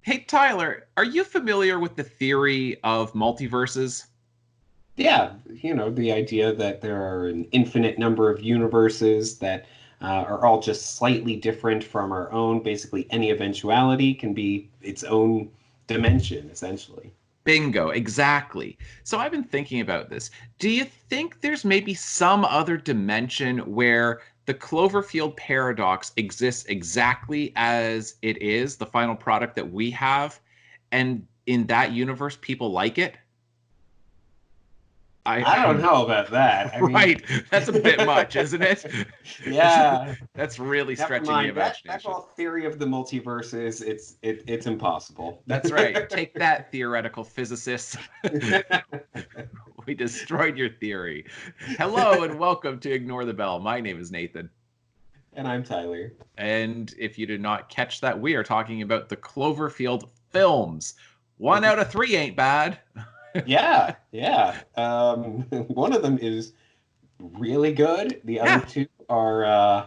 Hey, Tyler, are you familiar with the theory of multiverses? Yeah, the idea that there are an infinite number of universes that are all just slightly different from our own. Basically, any eventuality can be its own dimension, essentially. Bingo, exactly. So I've been thinking about this. Do you think there's maybe some other dimension where the Cloverfield paradox exists exactly as it is, the final product that we have, and in that universe, people like it? I don't I'm know about that. I mean, right. That's a bit much, isn't it? That's yeah, that's really never stretching the mind. That imagination. whole theory of the multiverse is it's impossible. That's right. Take that, theoretical physicists. We destroyed your theory. Hello and welcome to Ignore the Bell. My name is Nathan. And I'm Tyler. And if you did not catch that, we are talking about the Cloverfield films. One out of three ain't bad. Yeah, yeah. One of them is really good. The other Yeah, two are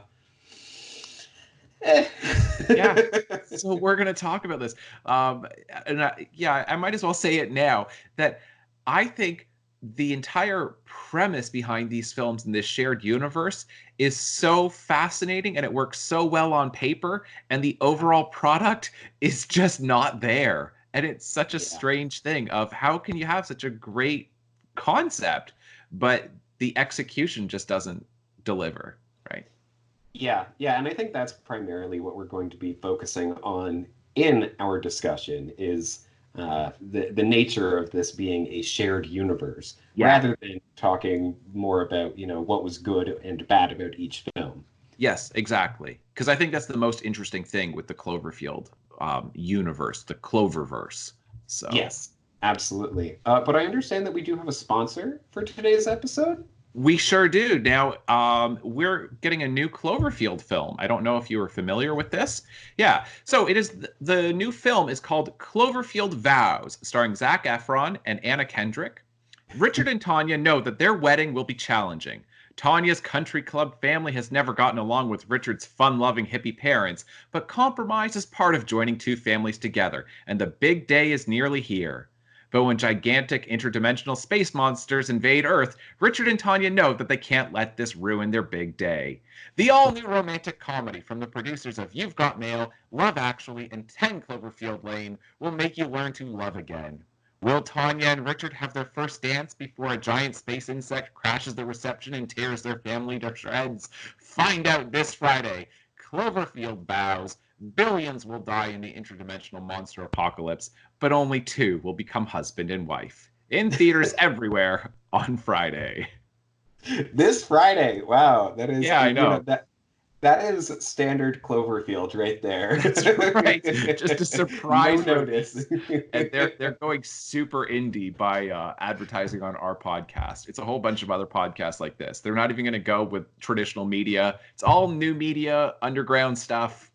eh. yeah. So we're going to talk about this. Yeah, I might as well say it now that I think the entire premise behind these films in this shared universe is so fascinating and it works so well on paper, and the overall product is just not there. And it's such a Yeah. strange thing of how can you have such a great concept, but the execution just doesn't deliver, right? Yeah, yeah, and I think that's primarily what we're going to be focusing on in our discussion is the nature of this being a shared universe, Yeah. rather than talking more about, what was good and bad about each film. Yes, exactly. Because I think that's the most interesting thing with the Cloverfield universe, the Cloververse. So Yes, absolutely. But I understand that we do have a sponsor for today's episode. we sure do. Now, we're getting a new Cloverfield film. I don't know if you were familiar with this. Yeah. So it is the new film is called Cloverfield Vows, starring Zac Efron and Anna Kendrick. Richard and Tanya know that their wedding will be challenging. Tanya's country club family has never gotten along with Richard's fun loving hippie parents, but compromise is part of joining two families together, and the big day is nearly here. But when gigantic interdimensional space monsters invade Earth, Richard and Tanya know that they can't let this ruin their big day. The all new romantic comedy from the producers of You've Got Mail, Love Actually, and 10 Cloverfield Lane will make you learn to love again. Will Tanya and Richard have their first dance before a giant space insect crashes the reception and tears their family to shreds? Find out this Friday. Cloverfield bows. Billions will die in the interdimensional monster apocalypse, but only two will become husband and wife. In theaters everywhere on Friday. This Friday. Wow, that is, Yeah, I know. that is standard Cloverfield right there. That's right. Just a No surprise notice. release. And they're going super indie by advertising on our podcast. It's a whole bunch of other podcasts like this. They're not even going to go with traditional media. It's all new media, underground stuff.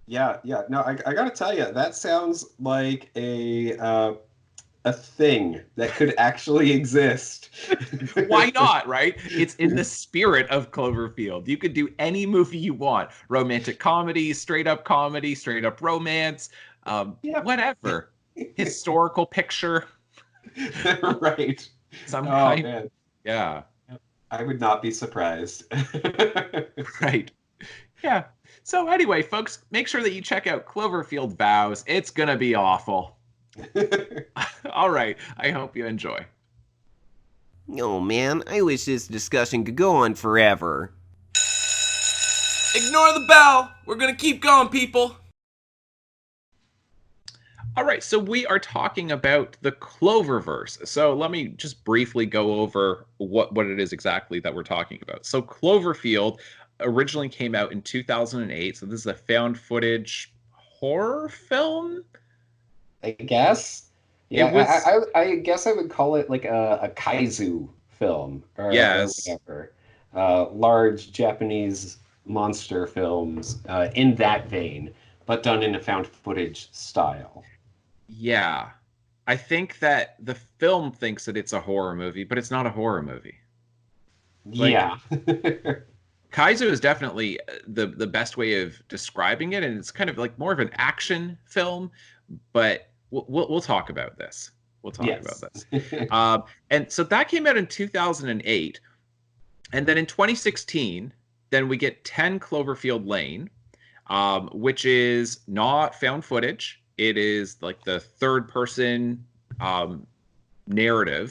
Yeah, yeah. No, I gotta tell you, that sounds like a thing that could actually exist. Why not, right? It's in the spirit of Cloverfield. You could do any movie you want: romantic comedy, straight up romance, Yep. whatever. Historical picture, Right. some Oh kind. man, Yeah, I would not be surprised. right. Yeah. So, anyway, folks, make sure that you check out Cloverfield Vows. It's going to be awful. All right. I hope you enjoy. Oh man, I wish this discussion could go on forever. Ignore the bell. We're gonna keep going, people. All right, so we are talking about the Cloververse. So let me just briefly go over what it is exactly that we're talking about. So Cloverfield originally came out in 2008. So this is a found footage horror film. I guess. Yeah, It was, I guess I would call it like a kaiju film or yes, whatever. Large Japanese monster films in that vein, but done in a found footage style. yeah. I think that the film thinks that it's a horror movie, but it's not a horror movie. Like Yeah. Kaizo is definitely the best way of describing it, and it's kind of like more of an action film, but we'll talk about this. We'll talk about Yes. this. And so that came out in 2008. And then in 2016, then we get 10 Cloverfield Lane, which is not found footage. It is like the third person narrator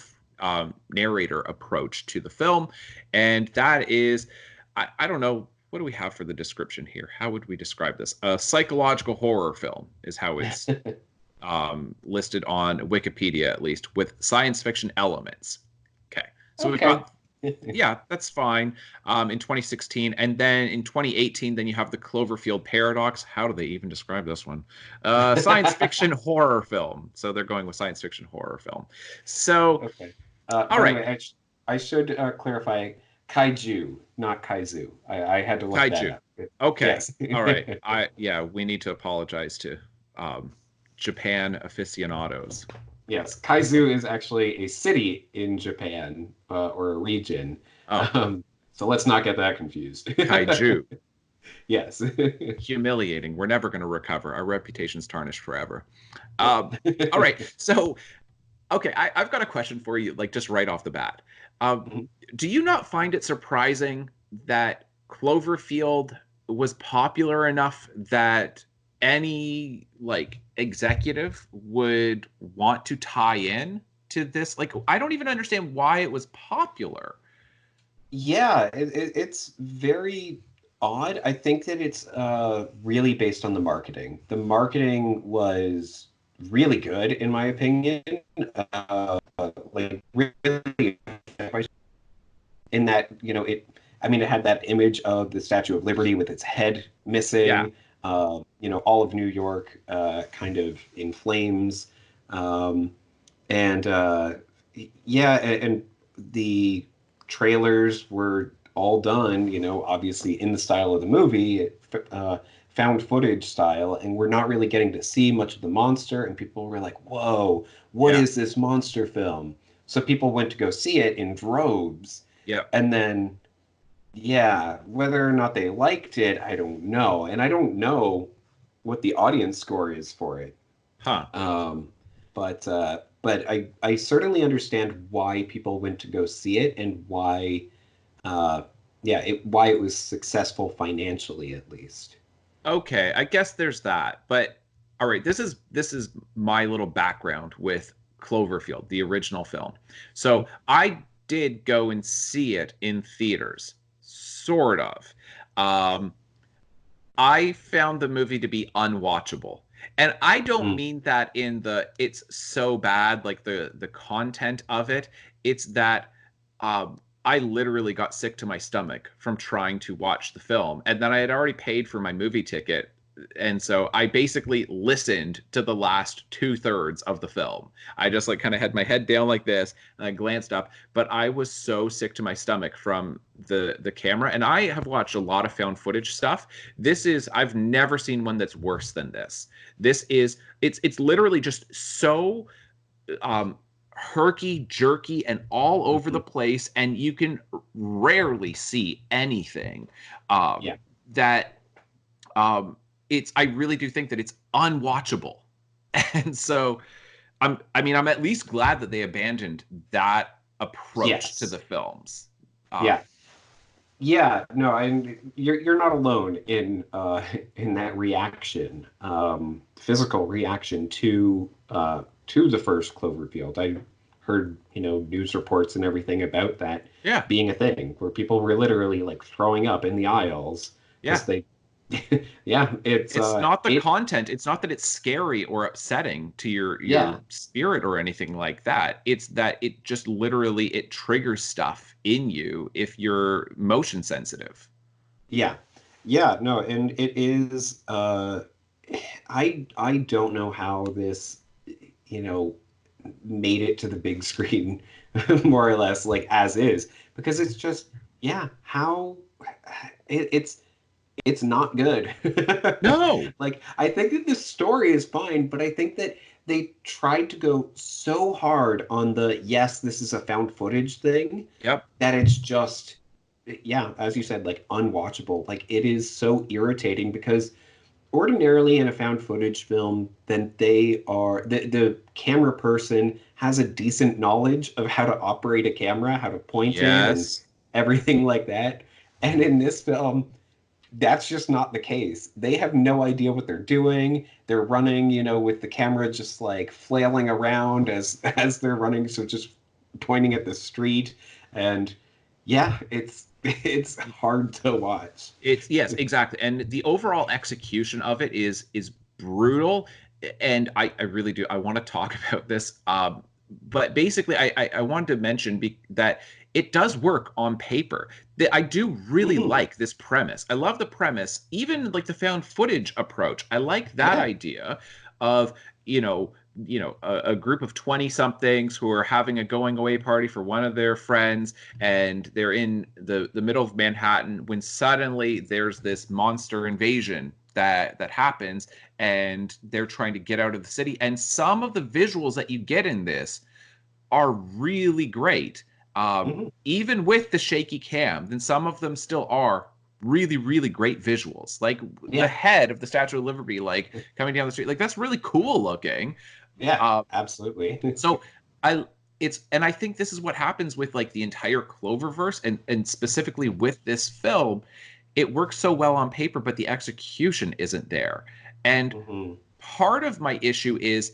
approach to the film. And that is, I don't know, what do we have for the description here? How would we describe this? A psychological horror film is how it's listed on Wikipedia, at least, with science fiction elements. Okay. So we've got, yeah, that's fine. In 2016, and then in 2018, then you have the Cloverfield Paradox. How do they even describe this one? Science fiction horror film. So they're going with science fiction horror film. So, Okay. all right. Way, I should clarify kaiju, not kaizu. I had to look Kaiju. that up. Okay. Yes. All right. We need to apologize to Japan aficionados. Yes, Kaizu is actually a city in Japan or a region. Oh. So let's not get that confused. Kaiju. Yes. Humiliating. We're never going to recover. Our reputation's tarnished forever. All right. So, okay, I've got a question for you, like just right off the bat. Do you not find it surprising that Cloverfield was popular enough that any like executive would want to tie in to this? Like, I don't even understand why it was popular. Yeah, it's very odd. I think that it's really based on the marketing. The marketing was really good, in my opinion. Like really, in that, you know, it had that image of the Statue of Liberty with its head missing. Yeah. You know, all of New York kind of in flames. And the trailers were all done, you know, obviously in the style of the movie, found footage style, and we're not really getting to see much of the monster, and people were like, whoa, what is this monster film? So people went to go see it in droves. Yeah. And then, yeah, whether or not they liked it, I don't know. And I don't know what the audience score is for it. Huh. But I certainly understand why people went to go see it and why it was successful financially, at least. Okay, I guess there's that. But all right, this is my little background with Cloverfield, the original film. So I did go and see it in theaters, sort of. I found the movie to be unwatchable. And I don't mean that in the it's so bad, like the content of it. It's that I literally got sick to my stomach from trying to watch the film. And then I had already paid for my movie ticket. And so I basically listened to the last 2/3 of the film. I just like kind of had my head down like this and I glanced up, but I was so sick to my stomach from the camera. And I have watched a lot of found footage stuff. I've never seen one that's worse than this. It's literally just so herky jerky and all over the place, and you can rarely see anything that I really do think that it's unwatchable. And so I'm at least glad that they abandoned that approach to the films. No, and you're not alone in that reaction, physical reaction to the first Cloverfield. I heard, you know, news reports and everything about that being a thing where people were literally like throwing up in the aisles. They it's not the content. It's not that it's scary or upsetting to your spirit or anything like that. It's that it just literally it triggers stuff in you if you're motion sensitive. No, and it is I don't know how this, you know, made it to the big screen more or less, like as is, because it's just it's not good. No. Like, I think that the story is fine, but I think that they tried to go so hard on the, yes, this is a found footage thing. Yep. That it's just, as you said, like unwatchable. Like, it is so irritating because ordinarily in a found footage film, then the camera person has a decent knowledge of how to operate a camera, how to point it, and Yes. everything like that. And in this film, that's just not the case. They have no idea what they're doing. They're running, with the camera just like flailing around as they're running, so just pointing at the street. And yeah, it's hard to watch. It's yes, exactly. And the overall execution of it is brutal. And I really do. I want to talk about this. But basically, I wanted to mention that it does work on paper. I do really Mhm. like this premise. I love the premise, even like the found footage approach. I like that Yeah. idea of, a group of 20 somethings who are having a going away party for one of their friends, and they're in the middle of Manhattan when suddenly there's this monster invasion that happens, and they're trying to get out of the city. And some of the visuals that you get in this are really great. Mhm. Even with the shaky cam, then some of them still are really, really great visuals. Like the Yeah. head of the Statue of Liberty, like coming down the street, like that's really cool looking. Yeah, Uh, absolutely. so I and I think this is what happens with like the entire Cloververse, and specifically with this film. It works so well on paper, but the execution isn't there. And Hmm. part of my issue is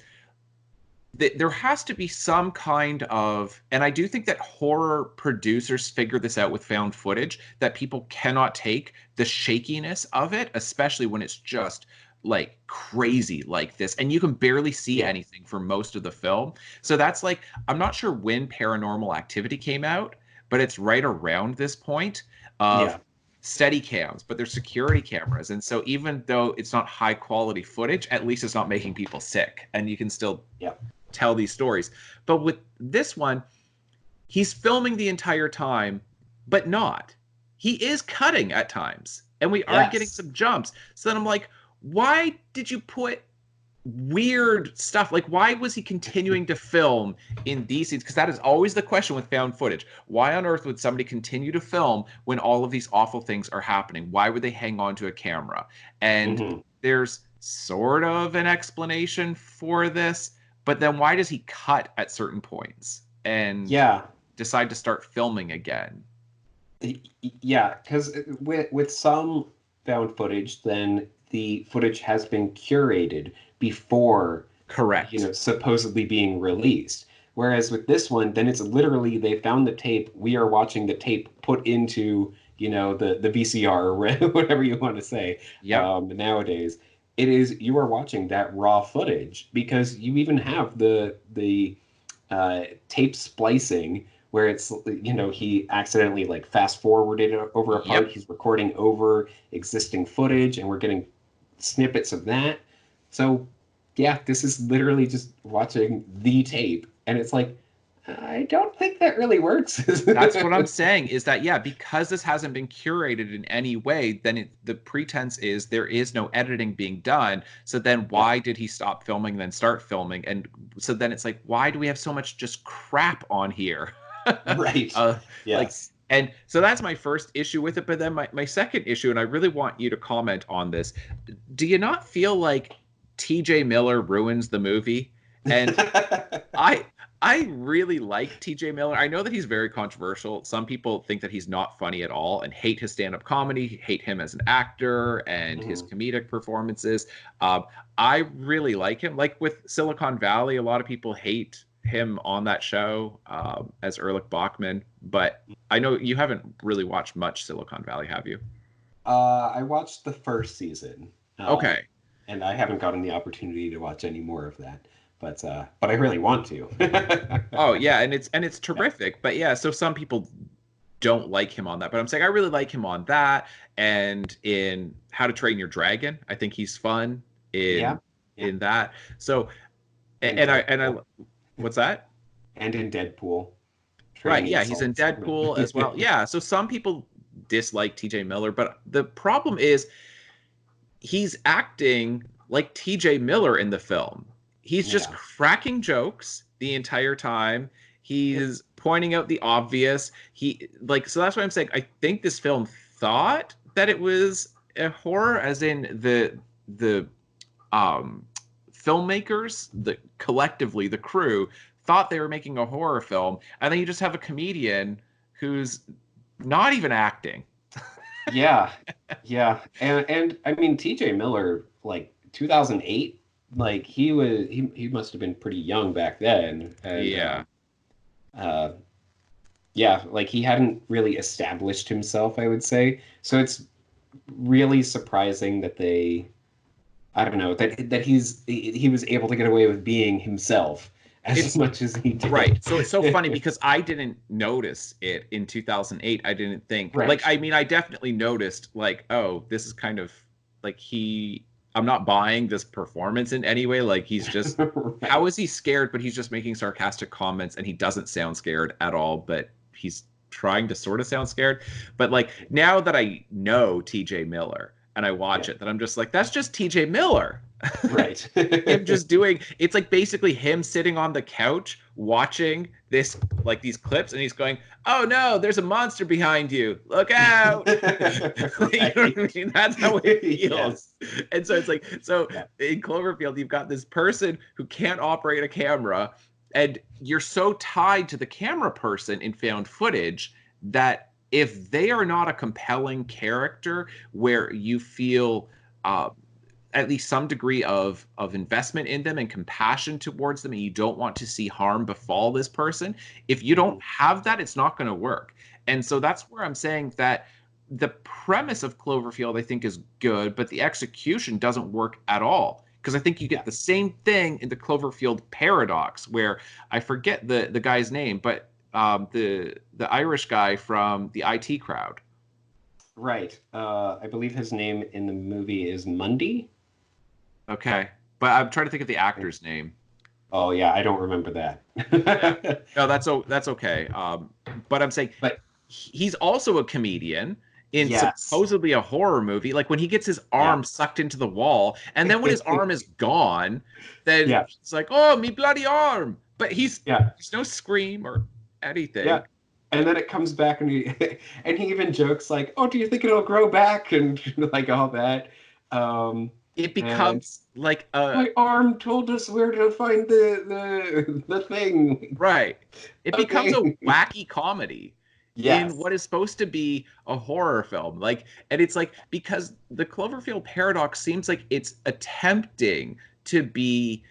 that there has to be some kind of, and I do think that horror producers figure this out with found footage, that people cannot take the shakiness of it, especially when it's just like crazy like this, and you can barely see Yeah. anything for most of the film. So that's like, I'm not sure when Paranormal Activity came out, but it's right around this point of Yeah. steady cams, but they're security cameras. And so even though it's not high quality footage, at least it's not making people sick, and you can still Yeah. tell these stories. But with this one, he's filming the entire time, but not. He is cutting at times, and we are getting Yes. some jumps. So then I'm like, why did you put weird stuff? Like, why was he continuing to film in these scenes? Because that is always the question with found footage. Why on earth would somebody continue to film when all of these awful things are happening? Why would they hang on to a camera? And Hmm. there's sort of an explanation for this, but then why does he cut at certain points and Yeah. decide to start filming again? Yeah, because with some found footage, then the footage has been curated before, Correct. supposedly being released. Whereas with this one, then it's literally they found the tape. We are watching the tape put into, the VCR or whatever you want to say. Yep. Nowadays, it is you are watching that raw footage because you even have the tape splicing where it's he accidentally like fast forwarded over a part. Yep. He's recording over existing footage, and we're getting snippets of that. So yeah, this is literally just watching the tape, and it's like I don't think that really works. That's what I'm saying, is that, yeah, because this hasn't been curated in any way, then the pretense is there is no editing being done. So then Yeah. why did he stop filming, then start filming? And so then it's like, why do we have so much just crap on here? Right. uh, like, Yes. and so that's my first issue with it. But then my second issue, and I really want you to comment on this. Do you not feel like TJ Miller ruins the movie? And I I really like TJ Miller. I know that he's very controversial. Some people think that he's not funny at all and hate his stand-up comedy, hate him as an actor and his Mhm. comedic performances. Um, I really like him. Like with Silicon Valley, a lot of people hate him on that show as Erlich Bachman. But I know you haven't really watched much Silicon Valley, have you? I watched the first season, Okay. and I haven't gotten the opportunity to watch any more of that. But I really want to. Oh yeah, and it's Yeah. terrific. But yeah, so some people don't like him on that, but I'm saying I really like him on that, and in How to Train Your Dragon. I think he's fun Yeah. in Yeah. that. So And and I Deadpool. what's that? And in Deadpool, Right, training yeah, he's in assaults. Deadpool as well. Yeah, so some people dislike TJ Miller, but the problem is he's acting like TJ Miller in the film. He's just Yeah. cracking jokes the entire time. He's pointing out the obvious. He like so that's why I'm saying I think this film thought that it was a horror, as in the filmmakers, collectively the crew, thought they were making a horror film, and then you just have a comedian who's not even acting. Yeah, yeah, and I mean T.J. Miller, like 2008, like he must have been pretty young back then, and Yeah. uh, yeah, like he hadn't really established himself, I would say. So it's really surprising that I don't know, that he was able to get away with being himself as It's much as he did. right. So it's so funny because I didn't notice it in 2008. I didn't think Right. like I mean I definitely noticed like, oh, this is kind of like I'm not buying this performance in any way. Like he's just Right. how is he scared, but he's just making sarcastic comments and he doesn't sound scared at all, but he's trying to sort of sound scared. But like now that I know TJ Miller and I watch it, that I'm just like, that's just TJ Miller. Right. Him just doing it's like basically him sitting on the couch watching this like these clips and he's going, oh no, there's a monster behind you, look out. Like, you know what I mean? That's how it feels. Yes. And so it's like, so yeah. In Cloverfield you've got this person who can't operate a camera and you're so tied to the camera person in found footage that if they are not a compelling character where you feel at least some degree of investment in them and compassion towards them, and you don't want to see harm befall this person, if you don't have that, it's not going to work. And so that's where I'm saying that the premise of Cloverfield, I think, is good, but the execution doesn't work at all. Because I think you get the same thing in the Cloverfield Paradox, where I forget the guy's name, but the Irish guy from the IT Crowd. Right. I believe his name in the movie is Mundy. Okay, but I'm trying to think of the actor's name. Oh yeah, I don't remember that. Yeah. No, that's okay. But I'm saying, but he's also a comedian in supposedly a horror movie. Like when he gets his arm sucked into the wall, and then when his arm is gone, then it's like, oh, me bloody arm. But there's no scream or anything. Yeah. And then it comes back and he even jokes like, oh, do you think it'll grow back? And like all that. It becomes like my arm told us where to find the thing. Right. It becomes a wacky comedy in what is supposed to be a horror film. Like, and it's like, because the Cloverfield Paradox seems like it's attempting to be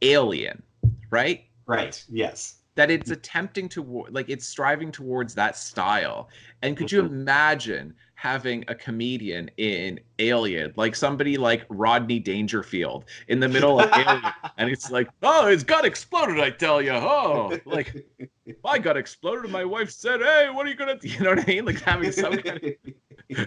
Alien, right? Right. Yes. That it's attempting to, like, it's striving towards that style. And could you imagine having a comedian in Alien, like somebody like Rodney Dangerfield in the middle of Alien, and it's like, oh, his gut exploded, I tell you. Oh, like, my gut exploded, and my wife said, hey, what are you gonna do? You know what I mean? Like having some kind of,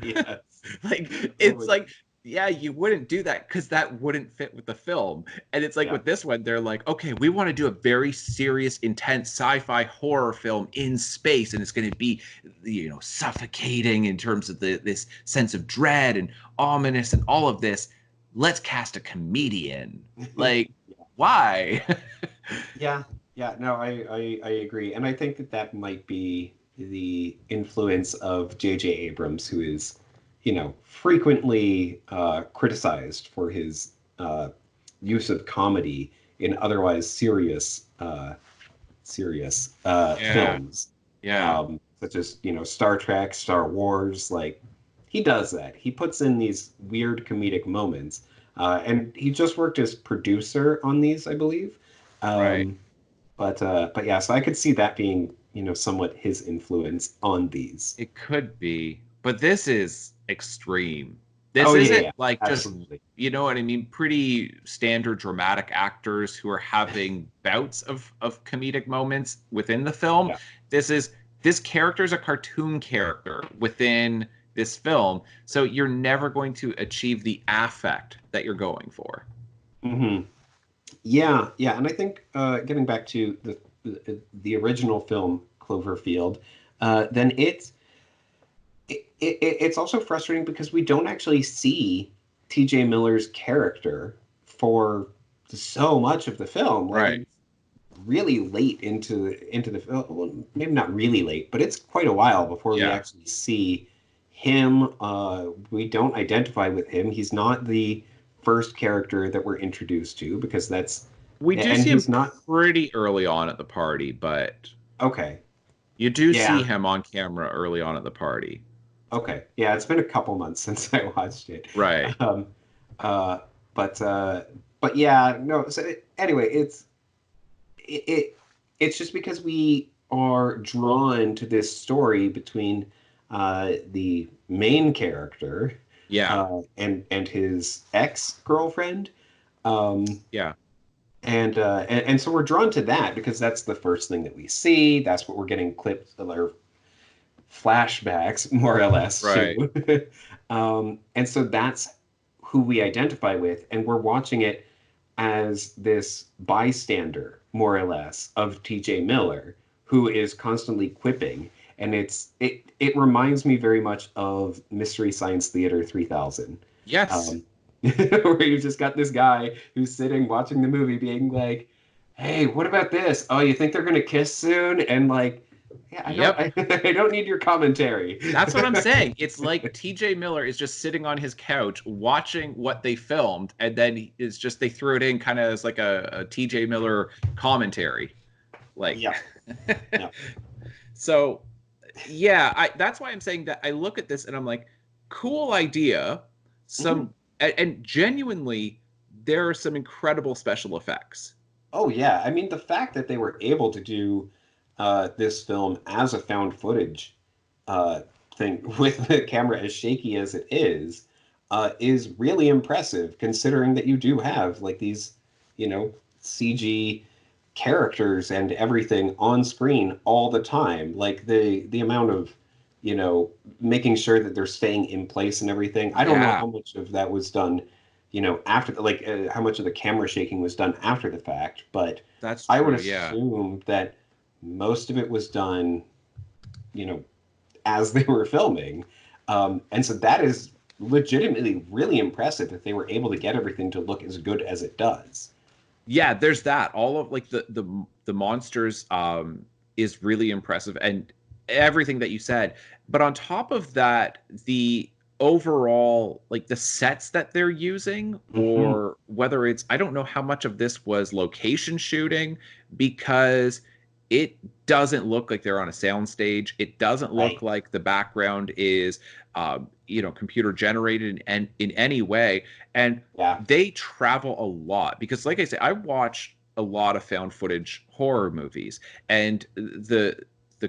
yes. Like, it's like, yeah, you wouldn't do that because that wouldn't fit with the film. And it's like with this one, they're like, okay, we want to do a very serious, intense sci-fi horror film in space. And it's going to be, you know, suffocating in terms of this sense of dread and ominous and all of this. Let's cast a comedian. Like, why? Yeah. No, I agree. And I think that might be the influence of J.J. Abrams, who is, you know, frequently criticized for his use of comedy in otherwise serious films. Yeah. Such as, you know, Star Trek, Star Wars. Like, he does that. He puts in these weird comedic moments. And he just worked as producer on these, I believe. Right. But yeah, so I could see that being, you know, somewhat his influence on these. It could be. But this is extreme. This isn't like absolutely. Just, you know what I mean, pretty standard dramatic actors who are having bouts of comedic moments within the film. Yeah. This character is a cartoon character within this film, so you're never going to achieve the affect that you're going for. Mm-hmm. Yeah, and I think getting back to the original film Cloverfield, then it's also frustrating because we don't actually see T.J. Miller's character for so much of the film. Like, right. Really late into the film. Well, maybe not really late, but it's quite a while before we actually see him. We don't identify with him. He's not the first character that we're introduced to, because that's We do and see him he's not pretty early on at the party, but okay. you do see Yeah. him on camera early on at the party. Okay. Yeah, it's been a couple months since I watched it. Right. Um, uh, but yeah, no. So anyway, it's just because we are drawn to this story between the main character Yeah. and his ex-girlfriend. Um, Yeah. and so we're drawn to that because that's the first thing that we see. That's what we're getting clips or flashbacks, more or less, Right. to. And so that's who we identify with, and we're watching it as this bystander, more or less, of T.J. Miller, who is constantly quipping, and it reminds me very much of Mystery Science Theater 3000. Yes. Where you've just got this guy who's sitting watching the movie being like, hey, what about this? Oh, you think they're gonna kiss soon? And like, yeah, Yep. I don't need your commentary. That's what I'm saying. It's like TJ Miller is just sitting on his couch watching what they filmed, and then it's just they threw it in kind of as like a TJ Miller commentary. Like, Yeah. Yeah. So yeah, that's why I'm saying that I look at this and I'm like, cool idea. Some and genuinely, there are some incredible special effects. Oh yeah, I mean the fact that they were able to do this film as a found footage thing with the camera as shaky as it is really impressive, considering that you do have like these, CG characters and everything on screen all the time. Like the amount of, making sure that they're staying in place and everything. I don't know Yeah, how much of that was done, after like how much of the camera shaking was done after the fact, but that's I would true. Yeah. assume that most of it was done, you know, as they were filming. And so that is legitimately really impressive that they were able to get everything to look as good as it does. Yeah, there's that. All of like the monsters is really impressive and everything that you said. But on top of that, the overall like the sets that they're using Hmm. or whether it's I don't know how much of this was location shooting because it doesn't look like they're on a soundstage. It doesn't look Right. like the background is computer generated and in any way. And Yeah. they travel a lot because like I say, I watch a lot of found footage horror movies and the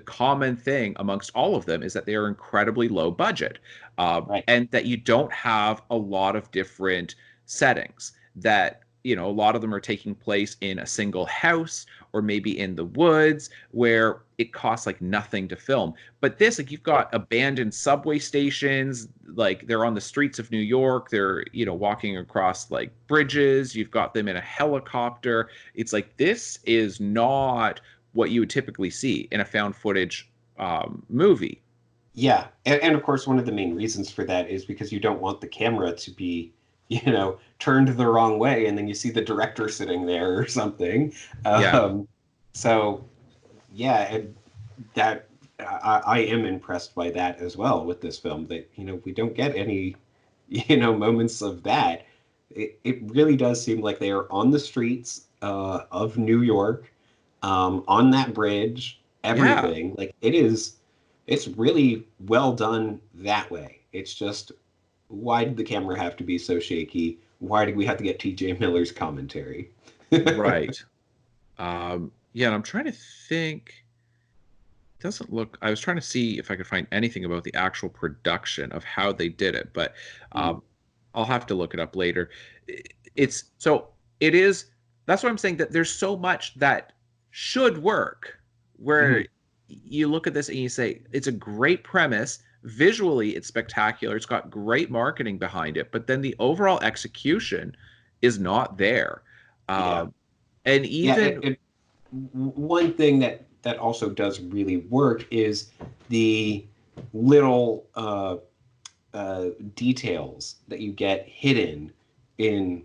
common thing amongst all of them is that they are incredibly low budget Right. and that you don't have a lot of different settings that a lot of them are taking place in a single house or maybe in the woods where it costs like nothing to film. But this, like, you've got abandoned subway stations, like they're on the streets of New York, they're, walking across like bridges, you've got them in a helicopter. It's like this is not what you would typically see in a found footage movie. Yeah. And of course, one of the main reasons for that is because you don't want the camera to be, turned the wrong way and then you see the director sitting there or something. Yeah. So, yeah, and that I am impressed by that as well with this film that, we don't get any, moments of that. It really does seem like they are on the streets of New York, on that bridge, Yeah. everything. Like it's really well done that way. It's just, why did the camera have to be so shaky? Why did we have to get TJ Miller's commentary? Right. Yeah, and I'm trying to think. Doesn't look. I was trying to see if I could find anything about the actual production of how they did it, but Mm, I'll have to look it up later. It's so it is. That's what I'm saying. That there's so much that should work. Where mhm. you look at this and you say it's a great premise. Visually, it's spectacular. It's got great marketing behind it, but then the overall execution is not there. Yeah. Um, and Yeah, even one thing that also does really work is the little details that you get hidden in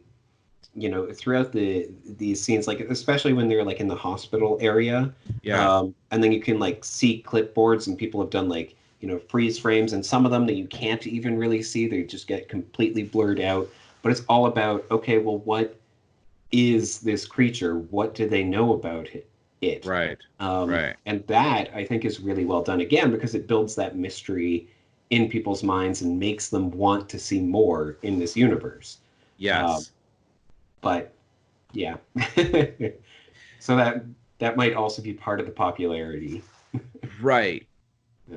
throughout these scenes, like especially when they're like in the hospital area, yeah, and then you can like see clipboards and people have done like freeze frames and some of them that you can't even really see, they just get completely blurred out. but it's all about, okay, well, what is this creature? What do they know about it? Right. Right. And that I think is really well done again because it builds that mystery in people's minds and makes them want to see more in this universe. Yes. But yeah, so that might also be part of the popularity. Right.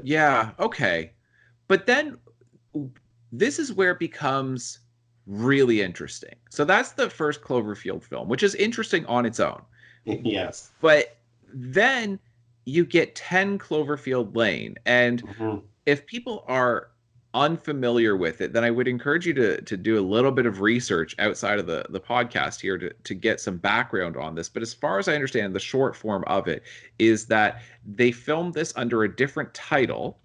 Yeah. Okay. But then this is where it becomes really interesting. So that's the first Cloverfield film, which is interesting on its own. Yes. But then you get 10 Cloverfield Lane. And if people are unfamiliar with it, then I would encourage you to do a little bit of research outside of the podcast here to get some background on this. But as far as I understand, the short form of it is that they filmed this under a different title,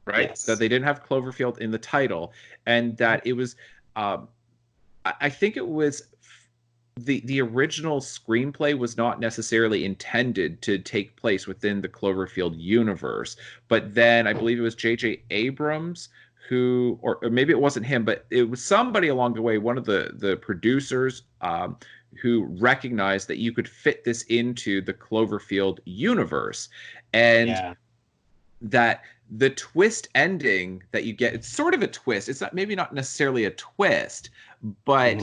right? Yes. That they didn't have Cloverfield in the title, and that it was, I think it was the original screenplay was not necessarily intended to take place within the Cloverfield universe, but then I believe it was J.J. Abrams who, or maybe it wasn't him, but it was somebody along the way, one of the producers, who recognized that you could fit this into the Cloverfield universe, and that the twist ending that you get, it's sort of a twist. It's not, maybe not necessarily a twist, but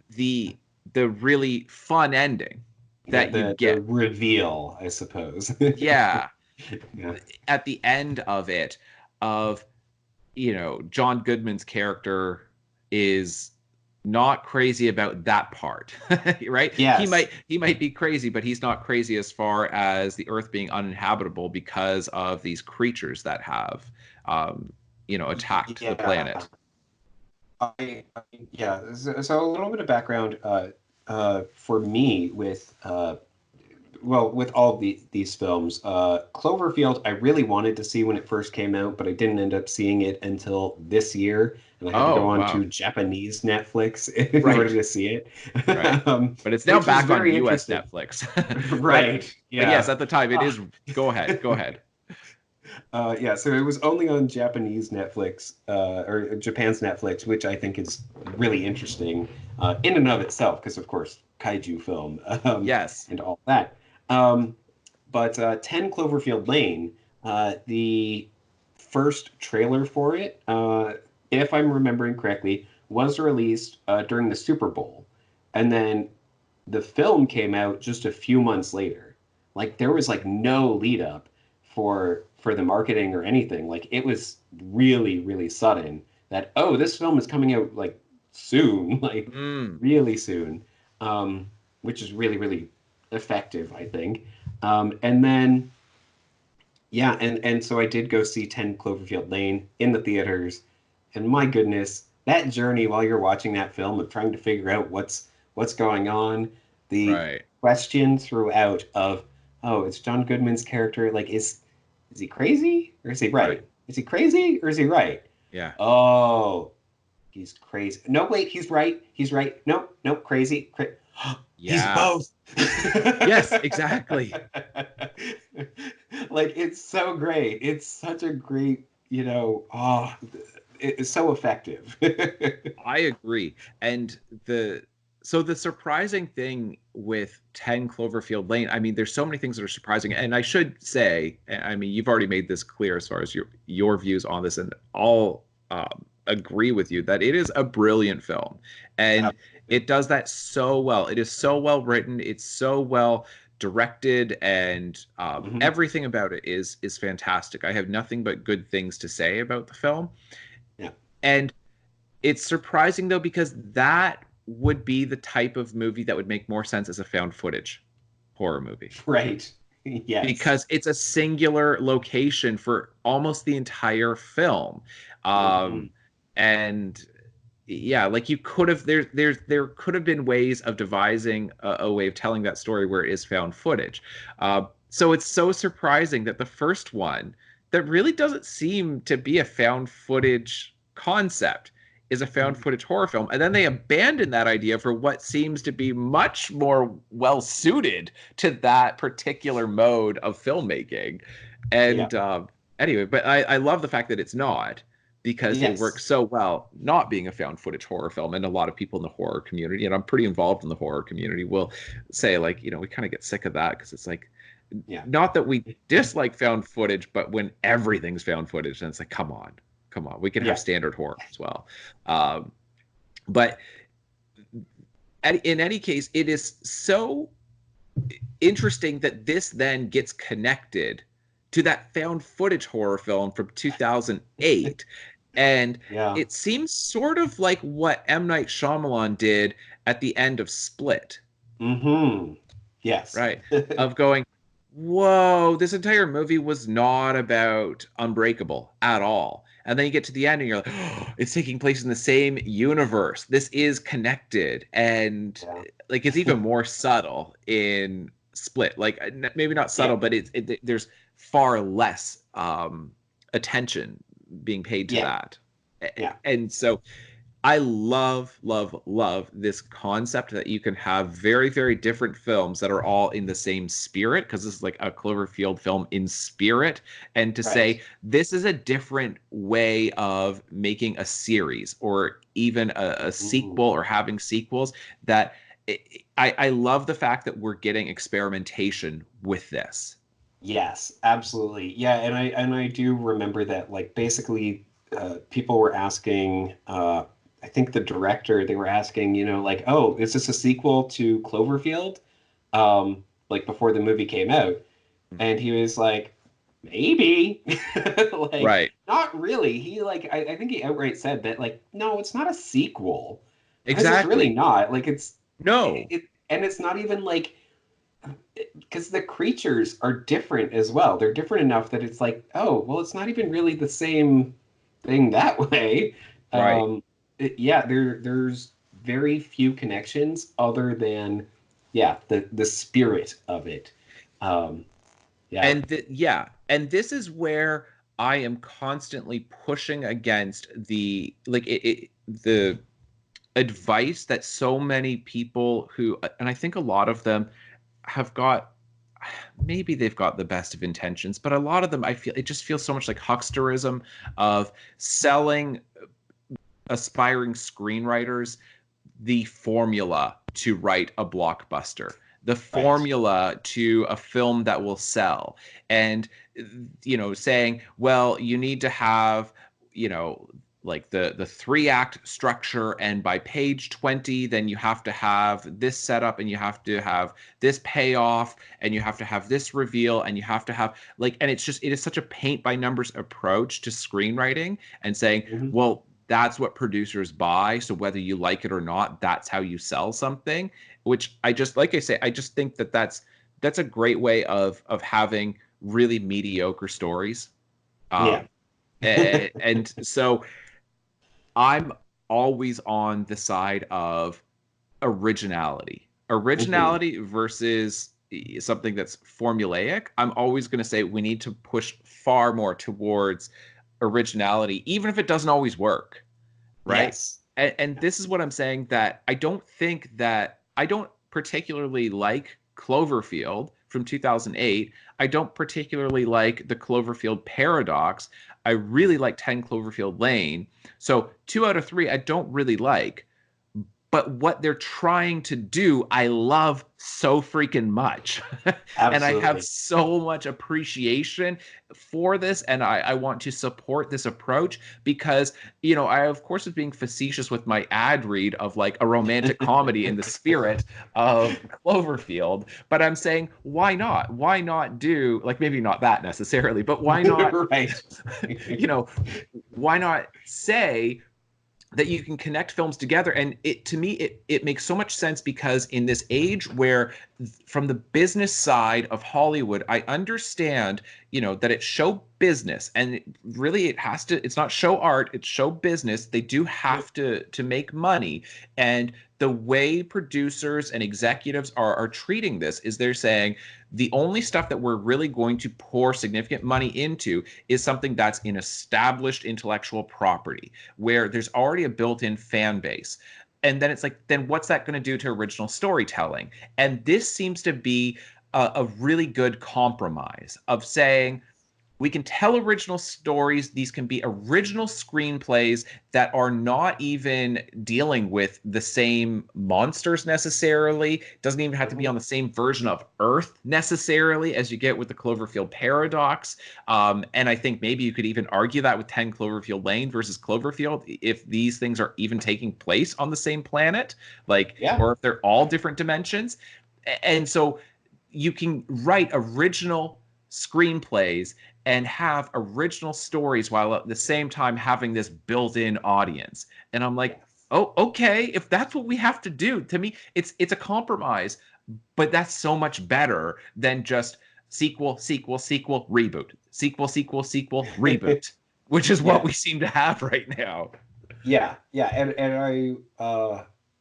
the really fun ending that you get. The reveal, I suppose. Yeah. At the end of it, of, John Goodman's character is not crazy about that part, right? Yes. He might be crazy, but he's not crazy as far as the Earth being uninhabitable because of these creatures that have, attacked the planet. So a little bit of background for me with with all these films. Cloverfield, I really wanted to see when it first came out, but I didn't end up seeing it until this year, and I had to go on to Japanese Netflix in order to see it. Right. But it's now back on US Netflix. Right. But yes, at the time it is. Go ahead. So it was only on Japanese Netflix, or Japan's Netflix, which I think is really interesting in and of itself, because of course kaiju film, yes, and all that. But 10 Cloverfield Lane, the first trailer for it, if I'm remembering correctly, was released during the Super Bowl, and then the film came out just a few months later. Like there was like no lead up for the marketing or anything. Like it was really, really sudden that, oh, this film is coming out like soon, like really soon, which is really, really effective, I think. And then, and so I did go see 10 Cloverfield Lane in the theaters, and my goodness, that journey while you're watching that film of trying to figure out what's going on, the question throughout of, oh, it's John Goodman's character, like is he crazy or is he right? Is he crazy or is he right? Yeah. Oh, he's crazy. No, wait, he's right. He's right. No, crazy. He's both. Yes, exactly. Like it's so great. It's such a great, it's so effective. I agree. And the surprising thing with 10 Cloverfield Lane, I mean, there's so many things that are surprising. And I should say, I mean, you've already made this clear as far as your views on this, and I'll agree with you that it is a brilliant film. And it does that so well. It is so well written. It's so well directed, and everything about it is fantastic. I have nothing but good things to say about the film. Yeah. And it's surprising, though, because that would be the type of movie that would make more sense as a found footage horror movie. Right. Yes. Because it's a singular location for almost the entire film. And yeah, like you could have, there could have been ways of devising a way of telling that story where it is found footage. So it's so surprising that the first one that really doesn't seem to be a found footage concept is a found footage horror film, and then they abandon that idea for what seems to be much more well suited to that particular mode of filmmaking. And anyway, but I love the fact that it's not, because it works so well not being a found footage horror film. And a lot of people in the horror community, and I'm pretty involved in the horror community, will say, like, you know, we kind of get sick of that because it's like, not that we dislike found footage, but when everything's found footage, then it's like, come on, we can have standard horror as well. But in any case, it is so interesting that this then gets connected to that found footage horror film from 2008. And it seems sort of like what M. Night Shyamalan did at the end of Split. Mm-hmm. Yes. Right. Of going, whoa, this entire movie was not about Unbreakable at all. And then you get to the end and you're like, oh, it's taking place in the same universe. This is connected. And like, it's even more subtle in Split. Like, maybe not subtle, but there's far less attention being paid to that. And so I love this concept that you can have very, very different films that are all in the same spirit, because this is like a Cloverfield film in spirit, and to say this is a different way of making a series or even a sequel or having sequels. That I love the fact that we're getting experimentation with this. Yes, absolutely. Yeah, and I do remember that, like, basically people were asking, I think the director, they were asking, you know, like, oh, is this a sequel to Cloverfield? Like, before the movie came out. And he was like, maybe. Like, not really. He, like, I think he outright said that, like, no, it's not a sequel. Exactly. It's really not. Like, it's... No. And it's not even, like... Because the creatures are different as well. They're different enough that it's like, oh, well, it's not even really the same thing that way. Right. There's very few connections other than, the spirit of it. And this is where I am constantly pushing against the advice that so many people who, and I think a lot of them have got, maybe they've got the best of intentions, but a lot of them, I feel, it just feels so much like hucksterism of selling aspiring screenwriters the formula to write a blockbuster, the formula to a film that will sell. And, you know, saying, well, you need to have, you know, like the 3-act structure, and by page 20 then you have to have this setup, and you have to have this payoff, and you have to have this reveal, and you have to have, like, and it is such a paint by numbers approach to screenwriting, and saying, well, that's what producers buy, so whether you like it or not, that's how you sell something. Which I just, like I say, I just think that that's a great way of having really mediocre stories. And so I'm always on the side of originality versus something that's formulaic. I'm always going to say we need to push far more towards originality, even if it doesn't always work. Right. Yes. And this is what I'm saying, that I don't particularly like Cloverfield from 2008. I don't particularly like the Cloverfield Paradox. I really like 10 Cloverfield Lane. So 2 out of 3 I don't really like. But what they're trying to do, I love so freaking much. And I have so much appreciation for this. And I want to support this approach because, you know, I, of course, was being facetious with my ad read of like a romantic comedy in the spirit of Cloverfield. But I'm saying, why not? Why not do, like, maybe not that necessarily, but why not, you know, why not say that you can connect films together? And to me, it makes so much sense, because in this age where, from the business side of Hollywood, I understand, you know, that it's show business, and it's not show art, it's show business. They do have to make money. And the way producers and executives are treating this is they're saying the only stuff that we're really going to pour significant money into is something that's an established intellectual property where there's already a built-in fan base. And then it's like, then what's that going to do to original storytelling? And this seems to be a really good compromise of saying, we can tell original stories. These can be original screenplays that are not even dealing with the same monsters necessarily. It doesn't even have to be on the same version of Earth necessarily as you get with the Cloverfield Paradox. And I think maybe you could even argue that with 10 Cloverfield Lane versus Cloverfield, if these things are even taking place on the same planet, like, Yeah. or if they're all different dimensions. And so you can write original screenplays and have original stories while at the same time having this built-in audience. And I'm like, oh, okay, if that's what we have to do, to me, it's a compromise, but that's so much better than just sequel, sequel, sequel, reboot, sequel, sequel, sequel, reboot, which is what we seem to have right now. Yeah, yeah, and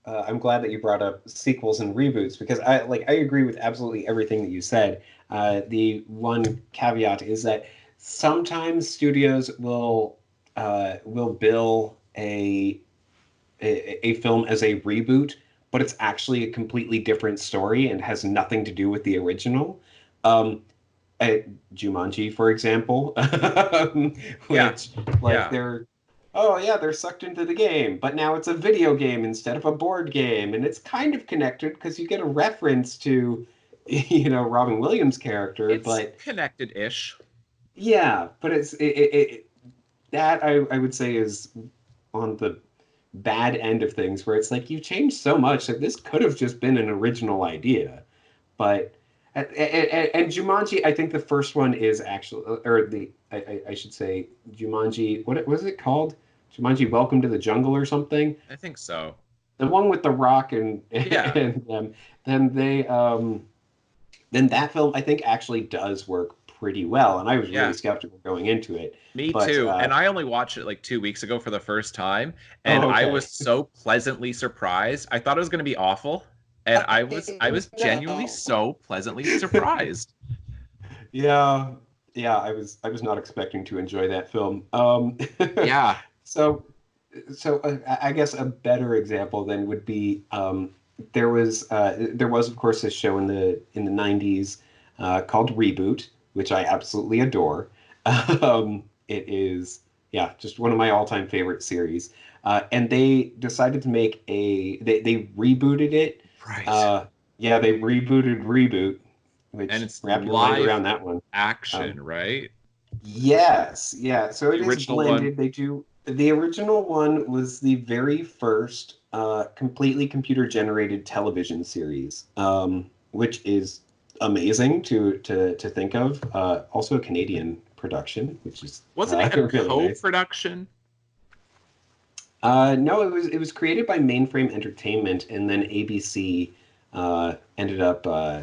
I'm glad that you brought up sequels and reboots because I agree with absolutely everything that you said. The one caveat is that sometimes studios will bill a film as a reboot, but it's actually a completely different story and has nothing to do with the original. Um, Jumanji, for example, which they're oh yeah, they're sucked into the game, but now it's a video game instead of a board game, and it's kind of connected because you get a reference to, Robin Williams' character, It's but connected-ish. yeah, but that I would say is on the bad end of things, where it's like you changed so much that this could have just been an original idea, but. And Jumanji, I think the first one is actually, or I should say, Jumanji. What was it called? Jumanji: Welcome to the Jungle or something. I think so. The one with the Rock and Yeah. and then that film I think actually does work pretty well, and I was really skeptical going into it. Me But, too. And I only watched it like 2 weeks ago for the first time, and okay. I was so pleasantly surprised. I thought it was going to be awful, and I was genuinely so pleasantly surprised. Yeah, yeah, I was not expecting to enjoy that film. Yeah. So I guess a better example then would be there was of course this show in the 90s called Reboot, which I absolutely adore. It is just one of my all-time favorite series. And they decided to make they rebooted it. Right. Yeah, they rebooted Reboot, which And it's wrap your mind live around that one. action, right? Yes, yeah. So it The is original one. blended. They do the original one was the very first completely computer generated television series, which is amazing to think of. Also a Canadian production, which is Wasn't it a really nice. co-production? No, it was created by Mainframe Entertainment, and then ABC ended up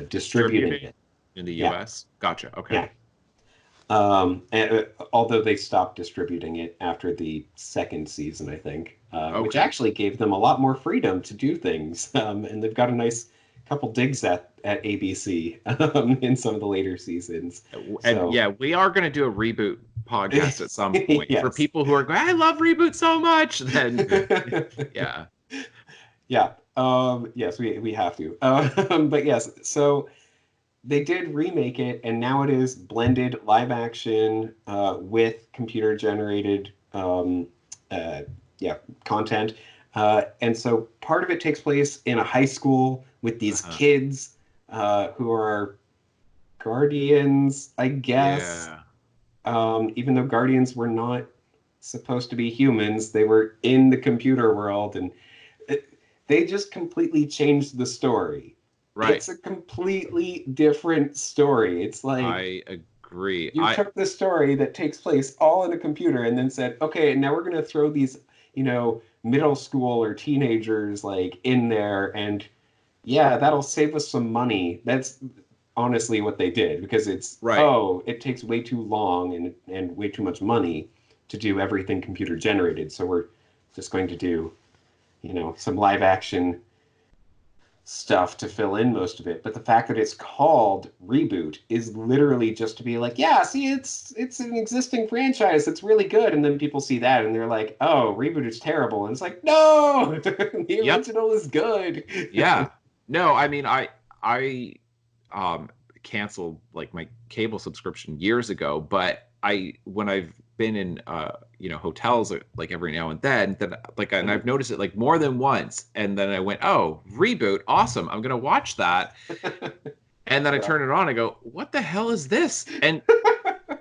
distributing it In the Yeah. US? Gotcha. Okay. Yeah. Although they stopped distributing it after the second season, I think, which Okay. actually gave them a lot more freedom to do things. And they've got a nice couple digs at ABC in some of the later seasons. And So yeah, we are going to do a reboot podcast at some point. For yes. people who are going, I love reboot so much, then yeah. Yeah. Yes, we have to. But yes, so they did remake it, and now it is blended live action with computer generated content. And so part of it takes place in a high school with these kids who are guardians, I guess. Even though guardians were not supposed to be humans, they were in the computer world, and they just completely changed the story. Right. It's a completely different story. It's like I agree. You took the story that takes place all in a computer and then said, okay, now we're going to throw these, middle school or teenagers like in there, and yeah, that'll save us some money. That's honestly what they did, because it's it takes way too long and way too much money to do everything computer generated. So we're just going to do, some live action stuff to fill in most of it. But the fact that it's called Reboot is literally just to be like, yeah, see, it's an existing franchise, it's really good. And then people see that and they're like, oh, Reboot is terrible. And it's like, no, the original is good. Yeah. No, I mean, I canceled like my cable subscription years ago, but when I've been in hotels like every now and then, and I've noticed it like more than once, and then I went, oh, reboot, awesome, I'm gonna watch that. And then I turn it on, I go, what the hell is this? And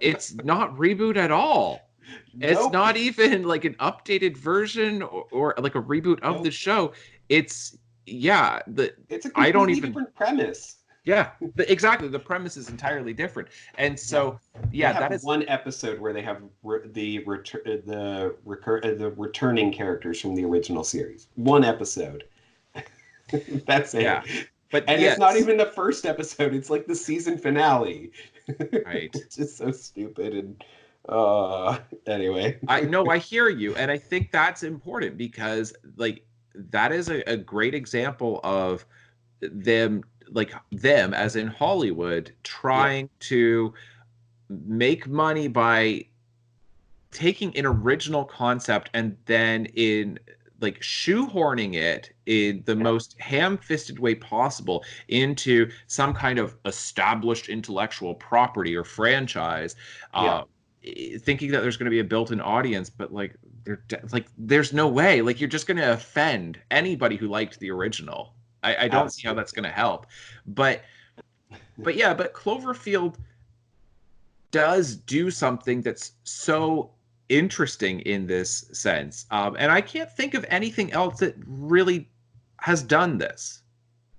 it's not reboot at all. Nope. It's not even like an updated version or like a reboot of the show. It's a completely different premise. Yeah, exactly. The premise is entirely different, and so that is one episode where they have the returning characters from the original series. One episode. That's it. Yeah. It's not even the first episode. It's like the season finale. Right. It's just so stupid. And anyway. I hear you. And I think that's important because like that is a great example of them as in Hollywood trying to make money by taking an original concept and then in like shoehorning it in the most ham-fisted way possible into some kind of established intellectual property or franchise, thinking that there's going to be a built-in audience, but there's no way. Like you're just going to offend anybody who liked the original. I don't see how that's going to help. But Cloverfield does do something that's so interesting in this sense, and I can't think of anything else that really has done this.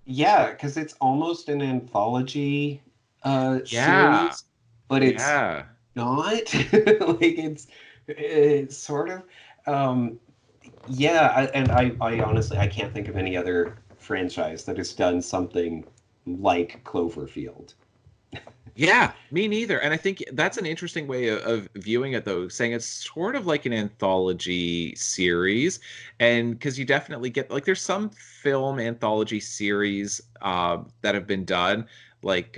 Yeah, because it's almost an anthology series, but it's not. It's sort of and I honestly I can't think of any other franchise that has done something like Cloverfield. Yeah, me neither. And I think that's an interesting way of viewing it, though, saying it's sort of like an anthology series. And because you definitely get, like, there's some film anthology series that have been done, like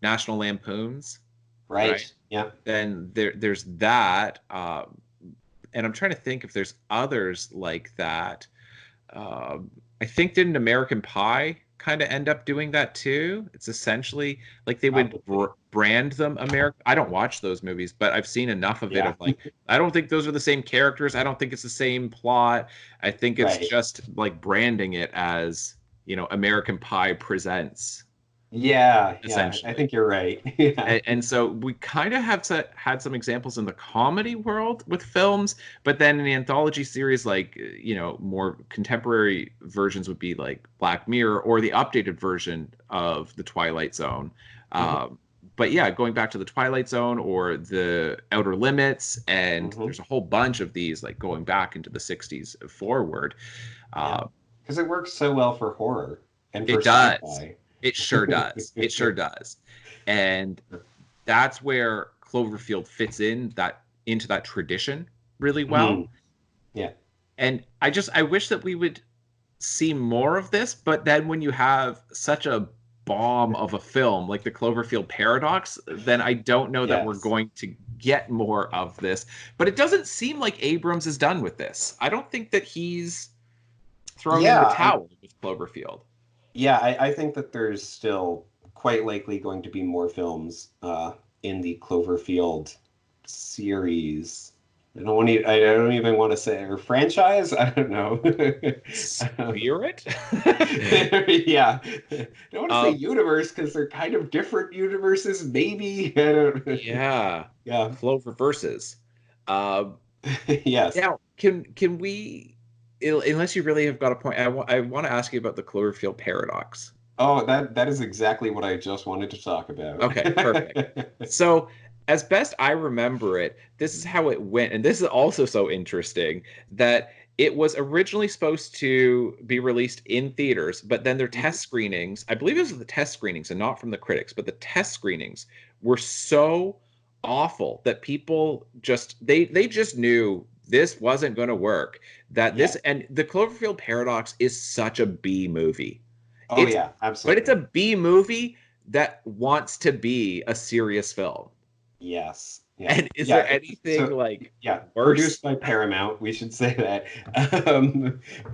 National Lampoons. Right. Yeah. And there's that. And I'm trying to think if there's others like that. I think didn't American Pie kind of end up doing that too? It's essentially like they would brand them American. I don't watch those movies, but I've seen enough of it of like, I don't think those are the same characters. I don't think it's the same plot. I think it's just like branding it as, American Pie presents. Yeah, I think you're right. And so we kind of have had some examples in the comedy world with films, but then in the anthology series, like, more contemporary versions would be like Black Mirror or the updated version of The Twilight Zone. But yeah, going back to The Twilight Zone or The Outer Limits, and there's a whole bunch of these like going back into the 60s forward. Because it works so well for horror and for sci-fi. It sure does. It sure does. And that's where Cloverfield fits into that tradition really well. Yeah. And I wish that we would see more of this, but then when you have such a bomb of a film like the Cloverfield Paradox, then I don't know that we're going to get more of this. But it doesn't seem like Abrams is done with this. I don't think that he's thrown in the towel with Cloverfield. Yeah, I think that there's still quite likely going to be more films in the Cloverfield series. I don't even want to say or franchise. I don't know. Spirit? Yeah, I don't want to say universe because they're kind of different universes. Maybe. I don't. Yeah. Cloververses. Yes. Now, can we? Unless you really have got a point, I want to ask you about the Cloverfield Paradox. Oh, that is exactly what I just wanted to talk about. Okay, perfect. So, as best I remember it, this is how it went. And this is also so interesting that it was originally supposed to be released in theaters, but then their test screenings, I believe it was the test screenings and not from the critics, but the test screenings were so awful that people they just knew this wasn't going to work. And the Cloverfield Paradox is such a B movie. Oh, yeah, absolutely. But it's a B movie that wants to be a serious film. Yes. Yeah. And is there anything worse? Produced by Paramount, we should say that.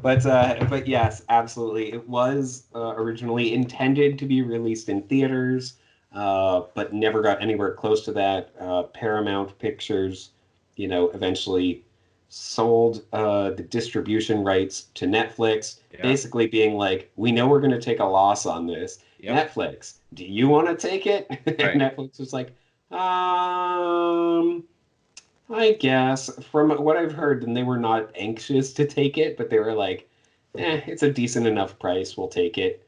But yes, absolutely. It was originally intended to be released in theaters. but never got anywhere close to that. Paramount Pictures, eventually sold the distribution rights to Netflix, Yeah. basically being like, we know we're going to take a loss on this. Yep. Netflix, do you want to take it? Right. And Netflix was like, I guess. From what I've heard, then they were not anxious to take it, but they were like, it's a decent enough price. We'll take it.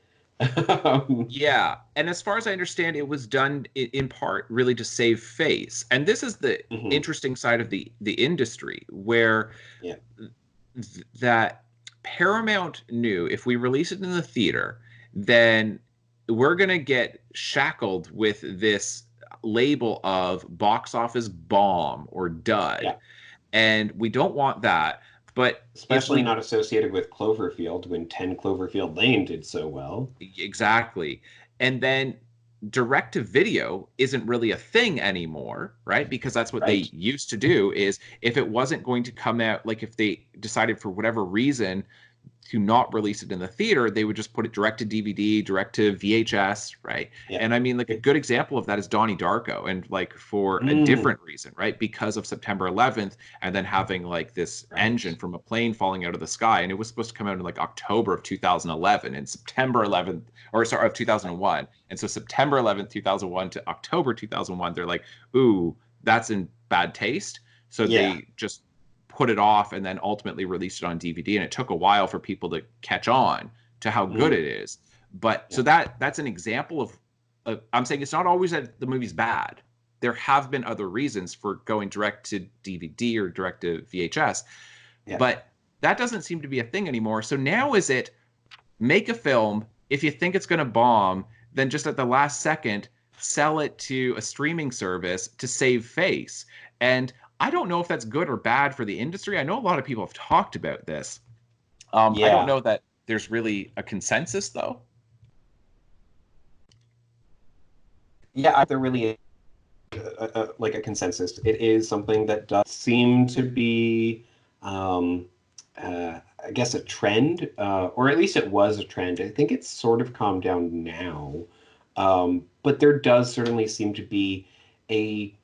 Yeah, and as far as I understand, it was done in part really to save face. And this is the Mhm. interesting side of the industry, where Yeah. that Paramount knew if we release it in the theater, then we're gonna get shackled with this label of box office bomb or dud, Yeah. and we don't want that. But if Especially we not associated with Cloverfield when 10 Cloverfield Lane did so well. Exactly. And then direct to video isn't really a thing anymore, right? Because that's what they Right. used to do is if it wasn't going to come out, like if they decided for whatever reason to not release it in the theater, they would just put it direct to DVD, direct to VHS, right? Yeah. And I mean, like a good example of that is Donnie Darko, and like for a Mm, different reason, right? Because of September 11th, and then having like this engine right. from a plane falling out of the sky, and it was supposed to come out in like October of 2011, and September 11th, or sorry, of 2001, and so September 11th, 2001 to October 2001, they're like, ooh, that's in bad taste, so Yeah. they just put it off and then ultimately released it on DVD. And it took a while for people to catch on to how good Mm, it is. But so yeah. that's an example of I'm saying it's not always that the movie's bad. There have been other reasons for going direct to DVD or direct to VHS, Yeah. but that doesn't seem to be a thing anymore. So now is it make a film, if you think it's going to bomb, then just at the last second sell it to a streaming service to save face. And I don't know if that's good or bad for the industry. I know a lot of people have talked about this. I don't Yeah. know that there's really a consensus, though. Yeah. There really is like a consensus. It is something that does seem to be, I guess, a trend, or at least it was a trend. I think it's sort of calmed down now. But there does certainly seem to be a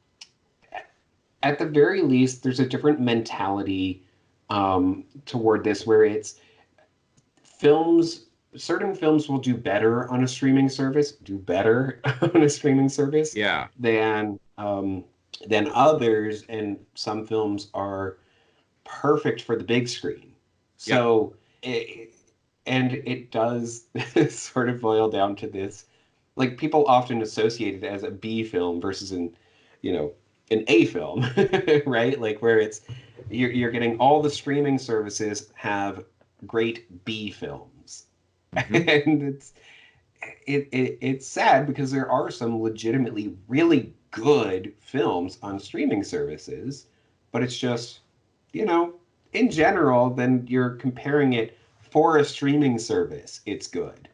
at the very least, there's a different mentality toward this where it's films, certain films will do better on a streaming service, do better on a streaming service Yeah. than others, and some films are perfect for the big screen. Yep. So, it, and it does sort of boil down to this, like people often associate it as a B film versus you know, an A film, right? Like where it's you're getting all the streaming services have great B films, Hmm. and it's sad because there are some legitimately really good films on streaming services, but it's just, in general, then you're comparing it for a streaming service, it's good.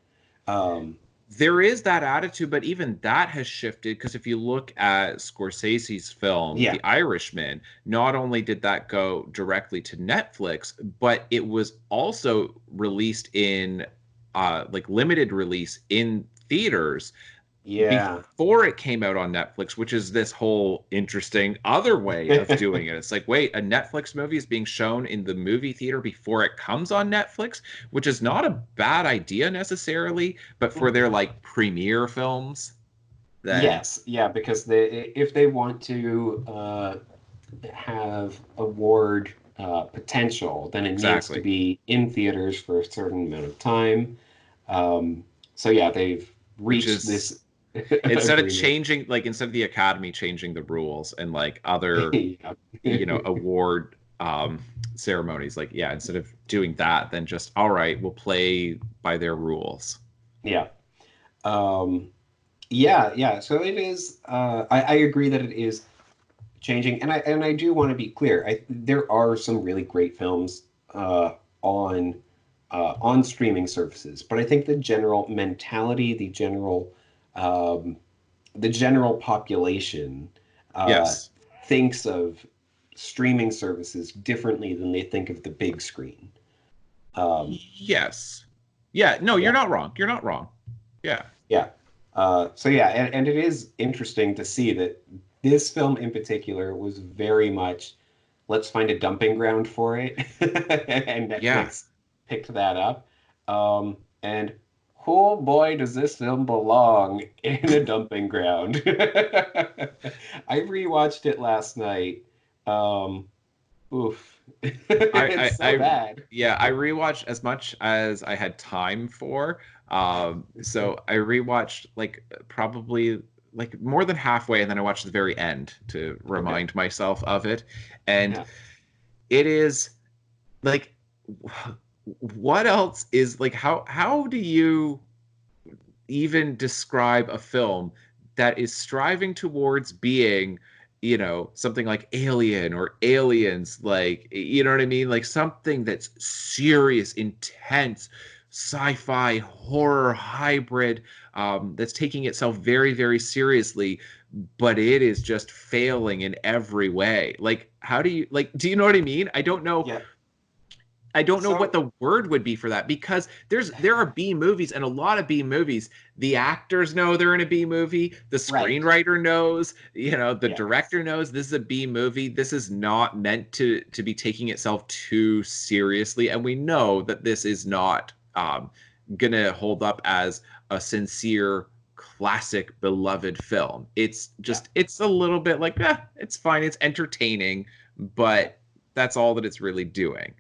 Um, There is that attitude, but even that has shifted because if you look at Scorsese's film, yeah, The Irishman, not only did that go directly to Netflix, but it was also released in like limited release in theaters yeah. before it came out on Netflix, which is this whole interesting other way of doing it. It's like, wait, a Netflix movie is being shown in the movie theater before it comes on Netflix, which is not a bad idea necessarily, but for their like premiere films, then Yes, yeah, because if they want to have award potential, then it needs to exactly. be in theaters for a certain amount of time. Um, so yeah, they've Which reached is this instead of agreement. changing, like instead of the Academy changing the rules and like other, Yeah. award ceremonies, like yeah, instead of doing that, then just all right, we'll play by their rules. Yeah. Um, yeah, yeah. So it is. I agree that it is changing, and I do want to be clear. There are some really great films on on streaming services, but I think the general mentality, um, the general population Yes. thinks of streaming services differently than they think of the big screen. Um, Yes. Yeah, no, you're yeah, not wrong. You're not wrong. Yeah. yeah. So yeah, and it is interesting to see that this film in particular was very much let's find a dumping ground for it, and Yeah. Netflix picked that up. And oh boy, does this film belong in a dumping ground. I rewatched it last night. Um, oof, it's so I bad. yeah, I rewatched as much as I had time for. So I rewatched like probably like more than halfway, and then I watched the very end to Okay, remind myself of it. And yeah. it is like, what else is like? How do you even describe a film that is striving towards being, something like Alien or Aliens, like, you know what I mean? Like something that's serious, intense, sci-fi, horror, hybrid, that's taking itself very, very seriously, but it is just failing in every way. Like, how do you like? Do you know what I mean? Yeah. I don't know what So the word would be for that, because there are B movies, and a lot of B movies. The actors know they're in a B movie. The right. screenwriter knows. The Yes. director knows this is a B movie. This is not meant to be taking itself too seriously, and we know that this is not gonna hold up as a sincere, classic, beloved film. It's Yeah. just it's a little bit like, it's fine. It's entertaining, Yeah. but that's all that it's really doing.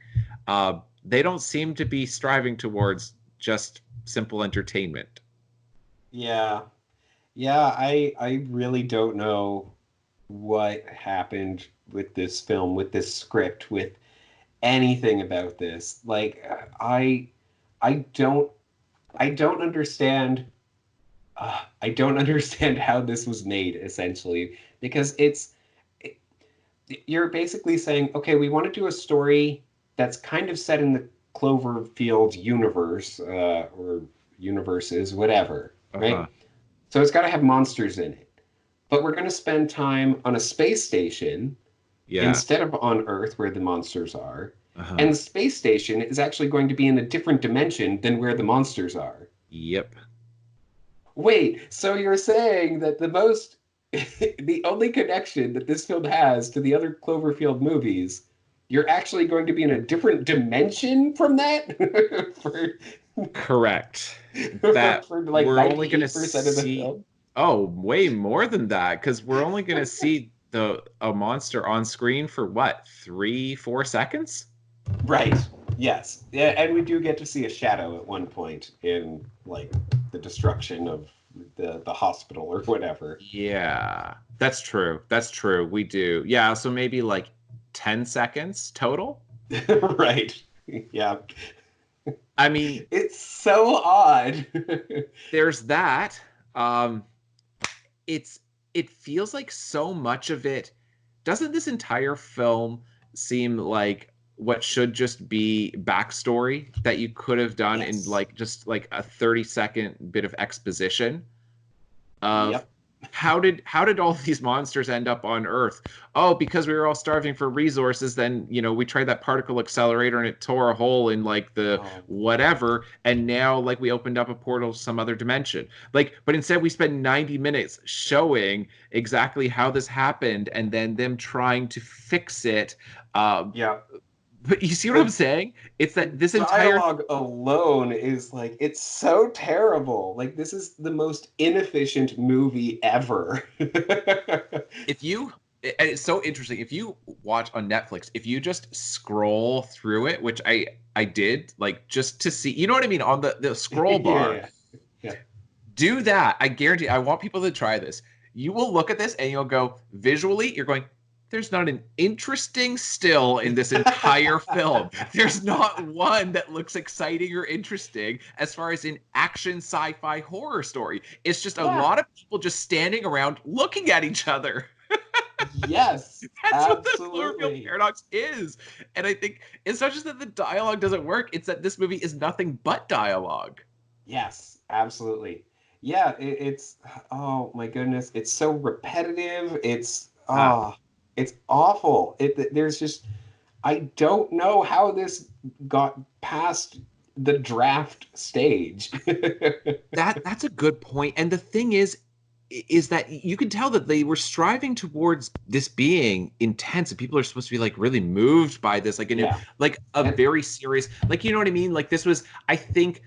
They don't seem to be striving towards just simple entertainment. Yeah. Yeah, I really don't know what happened with this film, with this script, with anything about this. Like I don't I don't understand I don't understand how this was made essentially because it, you're basically saying, okay, we want to do a story that's kind of set in the Cloverfield universe or universes, whatever, Uh-huh. right? So it's got to have monsters in it. But we're going to spend time on a space station Yeah. instead of on Earth where the monsters are. Uh-huh. And the space station is actually going to be in a different dimension than where the monsters are. Yep. Wait, so you're saying that the only connection that this film has to the other Cloverfield movies, you're actually going to be in a different dimension from that for Correct. That for like we're only going to 98% of the see, film? oh, way more than that, because we're only going to see the a monster on screen for what, 3, 4 seconds? Right. Yes. Yeah, and we do get to see a shadow at one point in like the destruction of the hospital or whatever. Yeah, that's true. That's true. We do. Yeah, so maybe like 10 seconds total. Right. Yeah. I mean, It's so odd. there's that. Um, it's it feels like so much of it, doesn't this entire film seem like what should just be backstory that you could have done in Yes. like just like a 30-second bit of exposition of Yep. how did all these monsters end up on Earth? Oh, because we were all starving for resources. Then we tried that particle accelerator and it tore a hole in like the Oh, whatever, and now like we opened up a portal to some other dimension. Like, but instead we spent 90 minutes showing exactly how this happened and then them trying to fix it. Um, yeah. but you see what I'm The saying? It's that this entire dialogue alone is like it's so terrible. Like this is the most inefficient movie ever. if you and it's so interesting, if you watch on Netflix, if you just scroll through it, which I did, like, just to see, you know what I mean, on the scroll bar, Yeah. Yeah. do that. I guarantee, I want people to try this. You will look at this and you'll go, visually, you're going, there's not an interesting still in this entire film. There's not one that looks exciting or interesting as far as an action sci-fi horror story. It's just a Yeah. lot of people just standing around looking at each other. Yes. That's what the Cloverfield Absolutely. Paradox is. And I think it's not just that the dialogue doesn't work, it's that this movie is nothing but dialogue. Yes. Absolutely. Yeah. It's oh my goodness. It's so repetitive. Ah, It's awful. There's just I don't know how this got past the draft stage. That's a good point. And the thing is that you can tell that they were striving towards this being intense, and people are supposed to be like really moved by this, like Yeah. like a very serious, like, you know what I mean? Like this was, I think,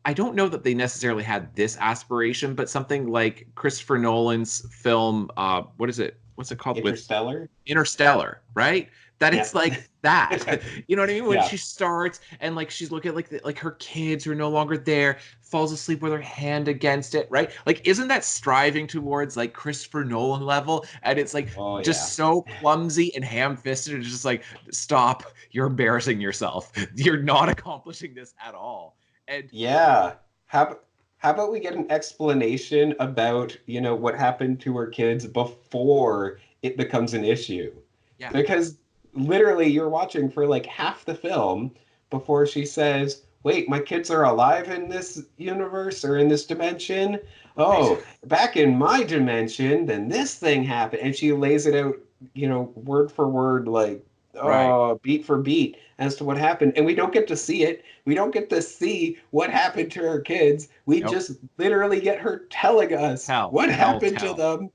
I don't know that they necessarily had this aspiration, but something like Christopher Nolan's film, what is it? What's it called? Interstellar? Interstellar, right? That Yeah. it's like that. You know what I mean? When Yeah. she starts and like she's looking at like her kids who are no longer there, falls asleep with her hand against it, right? Like, isn't that striving towards like Christopher Nolan level? And it's like Oh, yeah. just so clumsy and ham-fisted. It's just like, stop, you're embarrassing yourself. You're not accomplishing this at all. And Yeah. How about we get an explanation about, what happened to her kids before it becomes an issue? yeah, Because literally you're watching for like half the film before she says, "Wait, my kids are alive in this universe or in this dimension? Oh, back in my dimension, then this thing happened." And she lays it out, word for word, like, right. beat for beat as to what happened. And we don't get to see it. We don't get to see what happened to her kids. We Nope. just literally get her telling us what happened to them.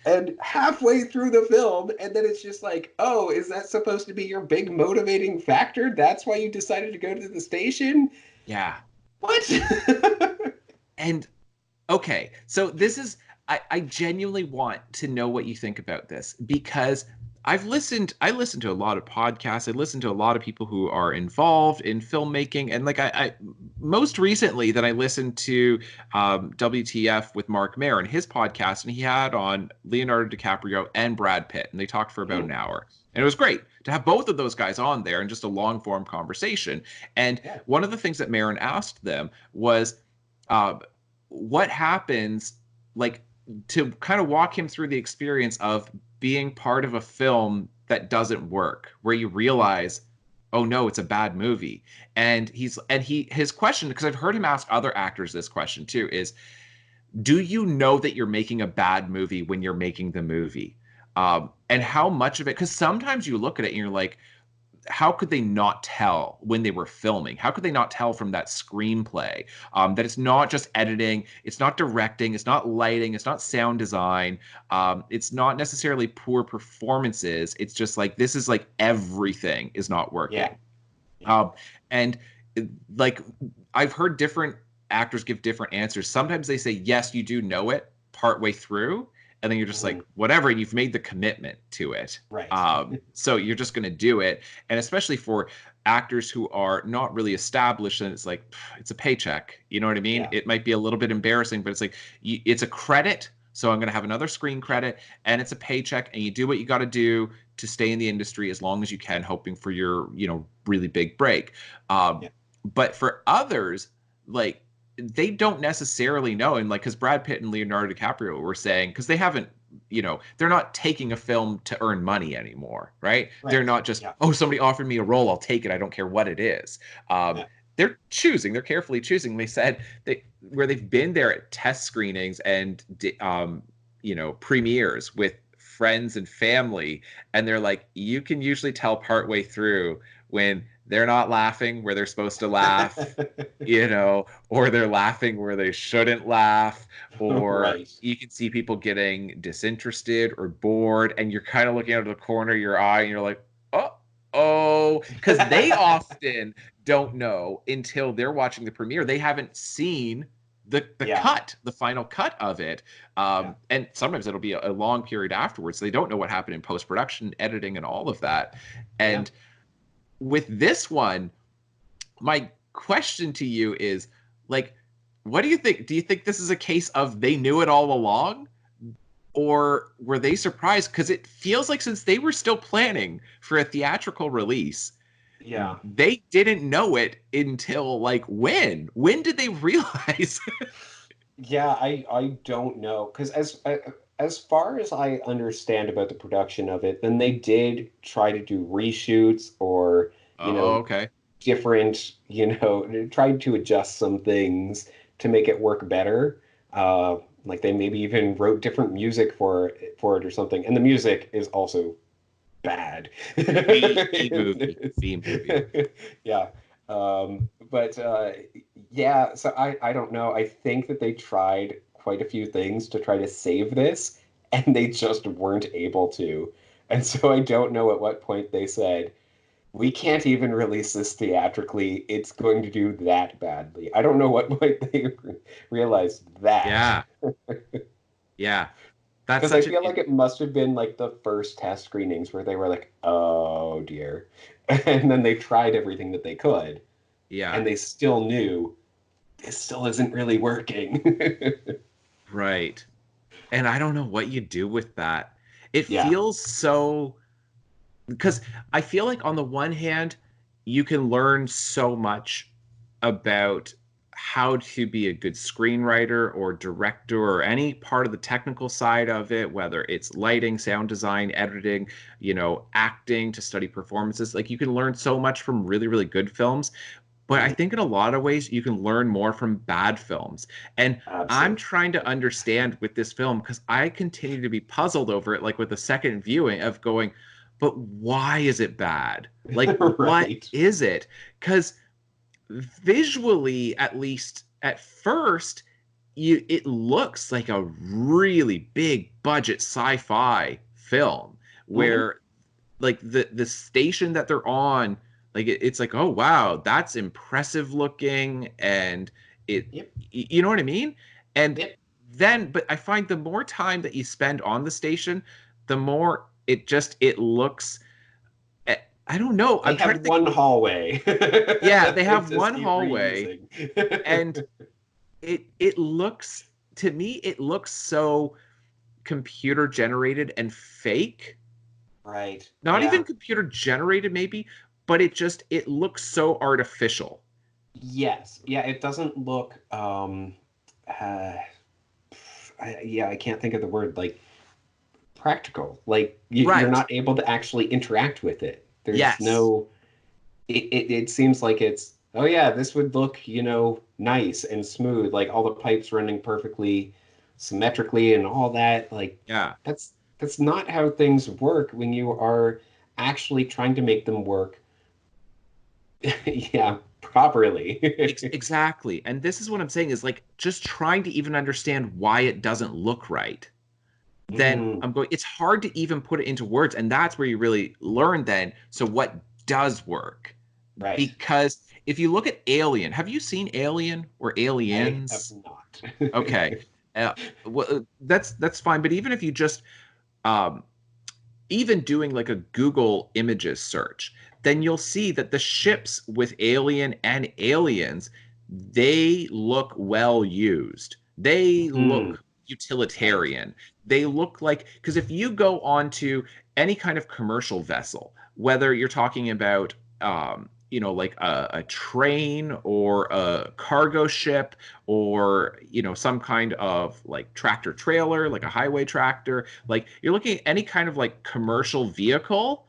And halfway through the film, and then it's just like, oh, is that supposed to be your big motivating factor? That's why you decided to go to the station? Yeah. What? And okay, so this is, I genuinely want to know what you think about this, because I listened to a lot of podcasts. I listened to a lot of people who are involved in filmmaking, and like I most recently that I listened to WTF with Mark Maron, his podcast, and he had on Leonardo DiCaprio and Brad Pitt, and they talked for about an hour. And it was great to have both of those guys on there and just a long form conversation. And one of the things that Maron asked them was, what happens, like, to kind of walk him through the experience of being part of a film that doesn't work, where you realize, oh no, it's a bad movie. And his question, because I've heard him ask other actors this question too, is, do you know that you're making a bad movie when you're making the movie? And how much of it, because sometimes you look at it and you're like, how could they not tell when they were filming? How could they not tell from that screenplay that it's not just editing, it's not directing, it's not lighting, it's not sound design, it's not necessarily poor performances. It's just like, this is like everything is not working. And like, I've heard different actors give different answers. Sometimes they say, yes, you do know it partway through. And then you're just like, whatever, and you've made the commitment to it. Right. So you're just going to do it. And especially for actors who are not really established, and it's like, it's a paycheck. You know what I mean? Yeah. It might be a little bit embarrassing, but it's like, it's a credit. So I'm going to have another screen credit, and it's a paycheck, and you do what you got to do to stay in the industry as long as you can, hoping for your, really big break. But for others, like, they don't necessarily know. And like, because Brad Pitt and Leonardo DiCaprio were saying, because they haven't, they're not taking a film to earn money anymore, right? They're not just, oh, somebody offered me a role, I'll take it, I don't care what it is. They're carefully choosing. They said where they've been there at test screenings and premieres with friends and family, and they're like, you can usually tell partway through when they're not laughing where they're supposed to laugh, or they're laughing where they shouldn't laugh, or you can see people getting disinterested or bored, and you're kind of looking out of the corner of your eye and you're like, oh, because they often don't know until they're watching the premiere. They haven't seen the cut, the final cut of it. And sometimes it'll be a long period afterwards. They don't know what happened in post-production, editing, and all of that. And with this one, my question to you is, like, what do you think? Do you think this is a case of they knew it all along? Or were they surprised? Because it feels like since they were still planning for a theatrical release, they didn't know it until like when? When did they realize? I don't know. Because as far as I understand about the production of it, then they did try to do reshoots or, different, tried to adjust some things to make it work better. Like they maybe even wrote different music for it or something. And the music is also bad. B movie. Yeah. But yeah, so I don't know. I think that they tried quite a few things to try to save this, and they just weren't able to. And so I don't know at what point they said, we can't even release this theatrically. It's going to do that badly. I don't know what point they realized that. Yeah. Yeah. That's Because I such feel an like it must have been like the first test screenings where they were like, oh dear. And then they tried everything that they could, yeah. and they still knew this still isn't really working. Right. And I don't know what you do with that. It Yeah. feels so because I feel like on the one hand, you can learn so much about how to be a good screenwriter or director or any part of the technical side of it, whether it's lighting, sound design, editing, acting to study performances. Like you can learn so much from really, really good films. But I think in a lot of ways you can learn more from bad films. And I'm Absolutely. trying to understand with this film because I continue to be puzzled over it, like with the second viewing of going, but why is it bad? Like, what Right. is it? Because visually, at least at first, it looks like a really big budget sci-fi film Hmm. where like the station that they're on, like it's like, oh wow, that's impressive looking, and it Yep. you know what I mean? And Yep. then but I find the more time that you spend on the station, the more it looks I don't know. They I'm trying have to think. one hallway Yeah, they that they have just one keep hallway, reusing. and it looks to me it looks so computer generated and fake. Right. Not even Yeah. computer generated maybe, but it looks so artificial. Yes. Yeah, it doesn't look uh yeah, I can't think of the word, like practical. Like you're Right. not able to actually interact with it. There's Yes. no it seems like it's, oh yeah, this would look, nice and smooth, like all the pipes running perfectly symmetrically and all that. Like Yeah. that's not how things work when you are actually trying to make them work, yeah, properly. Exactly. And this is what I'm saying is like just trying to even understand why it doesn't look right. Then Mm, I'm going, it's hard to even put it into words. And that's where you really learn then. So what does work? right. Because if you look at Alien, have you seen Alien or I have Aliens? not. Okay. That's fine. But even if you just um, even doing like a Google images search, then you'll see that the ships with Alien and Aliens, they look well used. They Hmm. look Right. utilitarian. They look like, because if you go onto any kind of commercial vessel, whether you're talking about, like a train or a cargo ship or, some kind of like tractor trailer, like a highway tractor, like you're looking at any kind of like commercial vehicle,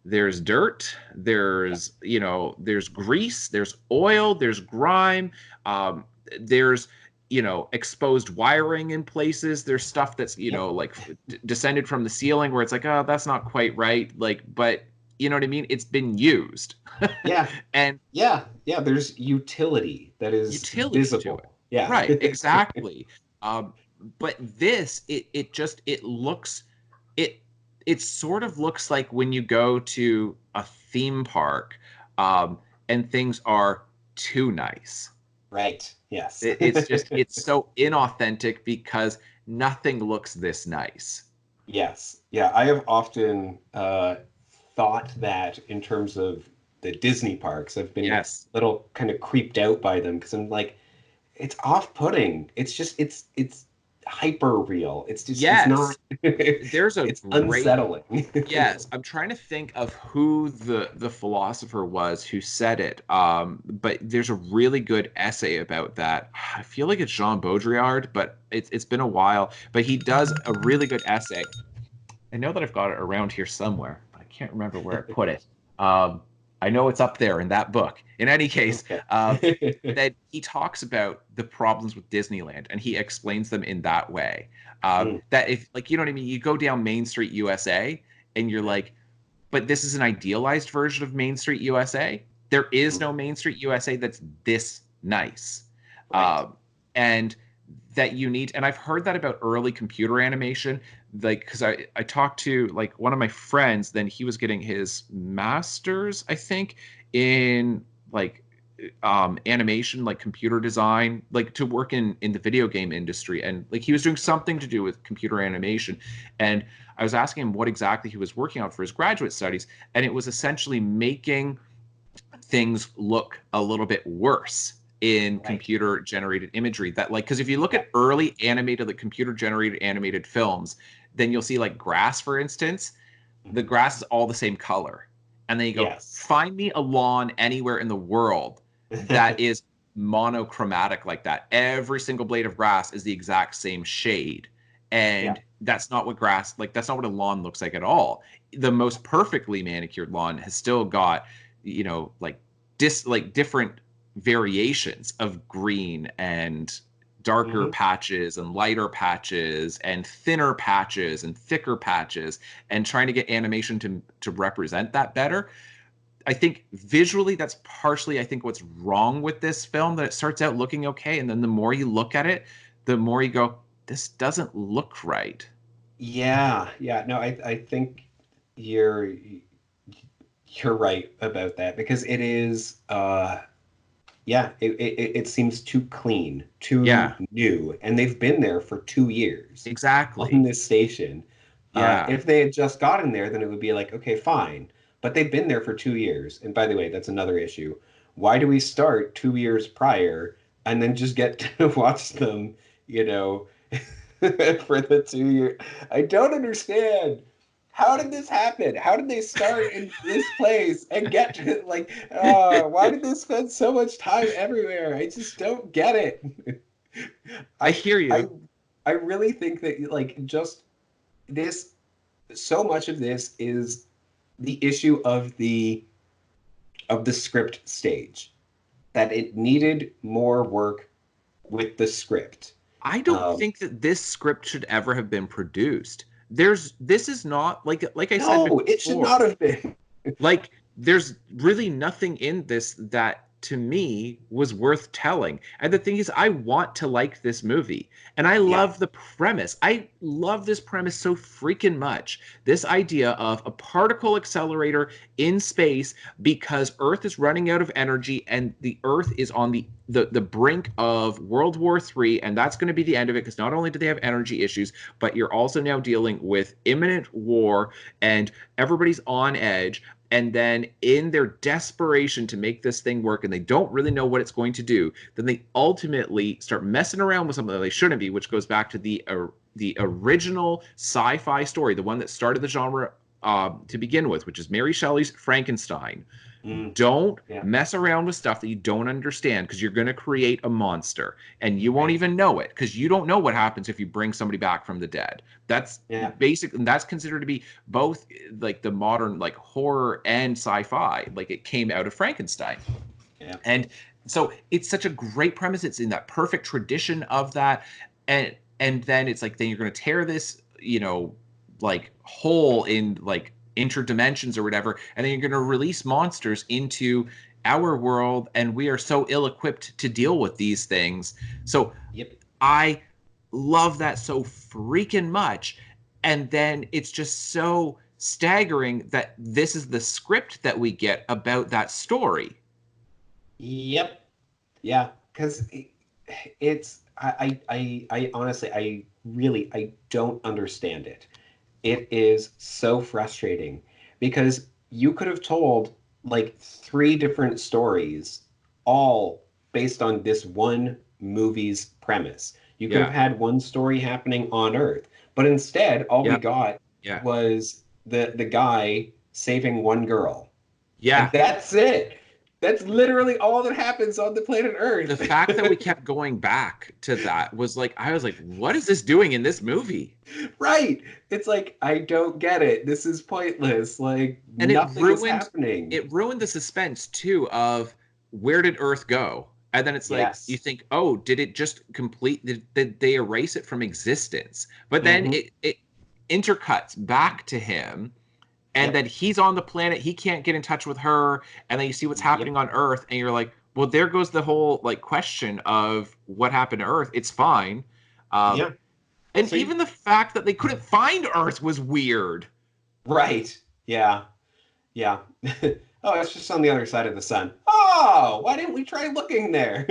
there's dirt, Yeah. there's grease, there's oil, there's grime, there's exposed wiring in places, there's stuff that's Yep. like descended from the ceiling where it's like, oh, that's not quite right, like, but you know what I mean, it's been used. Yeah. And Yeah. Yeah. There's utility that is utility to it. visible. Yeah. Right, exactly. Um, but this, it looks, it, it sort of looks like when you go to a theme park, and things are too nice. Right. Yes. It's so inauthentic because nothing looks this nice. Yes. Yeah. I have often thought that in terms of the Disney parks. I've been a Yes. little kind of creeped out by them because I'm like, it's off-putting. It's just it's hyper real. It's not Yes. There's a it's great unsettling. Yes, I'm trying to think of who the philosopher was who said it. But there's a really good essay about that. I feel like it's Jean Baudrillard, but it's been a while. But he does a really good essay. I know that I've got it around here somewhere, but I can't remember where I put it. Um, I know it's up there in that book. In any case, Okay. that he talks about the problems with Disneyland and he explains them in that way. Mm, That if, like, you know what I mean, you go down Main Street USA and you're like, but this is an idealized version of Main Street USA. There is no Main Street USA that's this nice. Right. And that you need, and I've heard that about early computer animation, like, because I talked to like one of my friends, then he was getting his master's, I think, in like animation, like computer design, like to work in the video game industry, and like he was doing something to do with computer animation. And I was asking him what exactly he was working on for his graduate studies, and it was essentially making things look a little bit worse in Right. computer generated imagery. That, like, because if you look at early animated, like computer generated animated films, then you'll see like grass, for instance, the grass is all the same color. And then you go, Yes. find me a lawn anywhere in the world that is monochromatic like that. Every single blade of grass is the exact same shade. And Yeah. that's not what grass, like, that's not what a lawn looks like at all. The most perfectly manicured lawn has still got, like different variations of green and darker patches and lighter patches and thinner patches and thicker patches, and trying to get animation to represent that better. I think visually that's partially, I think, what's wrong with this film, that it starts out looking okay, and then the more you look at it, the more you go, this doesn't look right. Yeah, yeah. No, I think you're you're right about that because it is yeah, it seems too clean, too Yeah, new, and they've been there for 2 years on exactly. this station. Yeah. If they had just gotten there, then it would be like, okay, fine. But they've been there for 2 years. And by the way, that's another issue. Why do we start 2 years prior and then just get to watch them, you know, for the 2 year? I don't understand. How did this happen? How did they start in this place and get to like, why did they spend so much time everywhere? I just don't get it. I I hear I you. I really think that like just this so much of this is the issue of the script stage, that it needed more work with the script. I don't Um, think that this script should ever have been produced. This is not, like I said no, it should not before, have been. like, there's really nothing in this that to me was worth telling. And the thing is, I want to like this movie, and I Yeah, love the premise. I love this premise so freaking much. This idea of a particle accelerator in space because Earth is running out of energy, and the Earth is on the brink of World War III, and that's going to be the end of it, because not only do they have energy issues, but you're also now dealing with imminent war, and everybody's on edge. And then in their desperation to make this thing work, and they don't really know what it's going to do, then they ultimately start messing around with something that they shouldn't be, which goes back to the original sci-fi story, the one that started the genre to begin with, which is Mary Shelley's Frankenstein. mm, Don't yeah, mess around with stuff that you don't understand, because you're going to create a monster, and you won't right, even know it, because you don't know what happens if you bring somebody back from the dead. That's yeah, basic, and that's considered to be both like the modern like horror and sci-fi. Like, it came out of Frankenstein. yeah, And so it's such a great premise. It's in that perfect tradition of that. And then it's like, then you're going to tear this, like, hole in like interdimensions or whatever, and then you're going to release monsters into our world, and we are so ill-equipped to deal with these things. So yep, I love that so freaking much. And then it's just so staggering that this is the script that we get about that story. yep, yeah. Because it's I honestly I don't understand it. It is so frustrating because you could have told like three different stories, all based on this one movie's premise. You could have Yeah. had one story happening on Earth, but instead, all we Yep. got Yeah. was the guy saving one girl, and Yeah. that's it. That's literally all that happens on the planet The Earth. fact that we kept going back to that was like, I was like, what is this doing in this movie? Right. It's like, I don't get it. This is pointless. Like, And nothing is happening. it ruined the suspense too of where did Earth go? And then it's like, you Yes. think, oh, did it just complete, did they erase it from existence? But then Hmm. it intercuts back to him, and then he's on the planet, he can't get in touch with her, and then you see what's happening on Earth, and you're like, well, there goes the whole like question of what happened to Earth. It's fine. And So even the fact that they couldn't find Earth was weird. Right. Yeah. Yeah. Oh, it's just on the other side of the sun. Oh, why didn't we try looking there?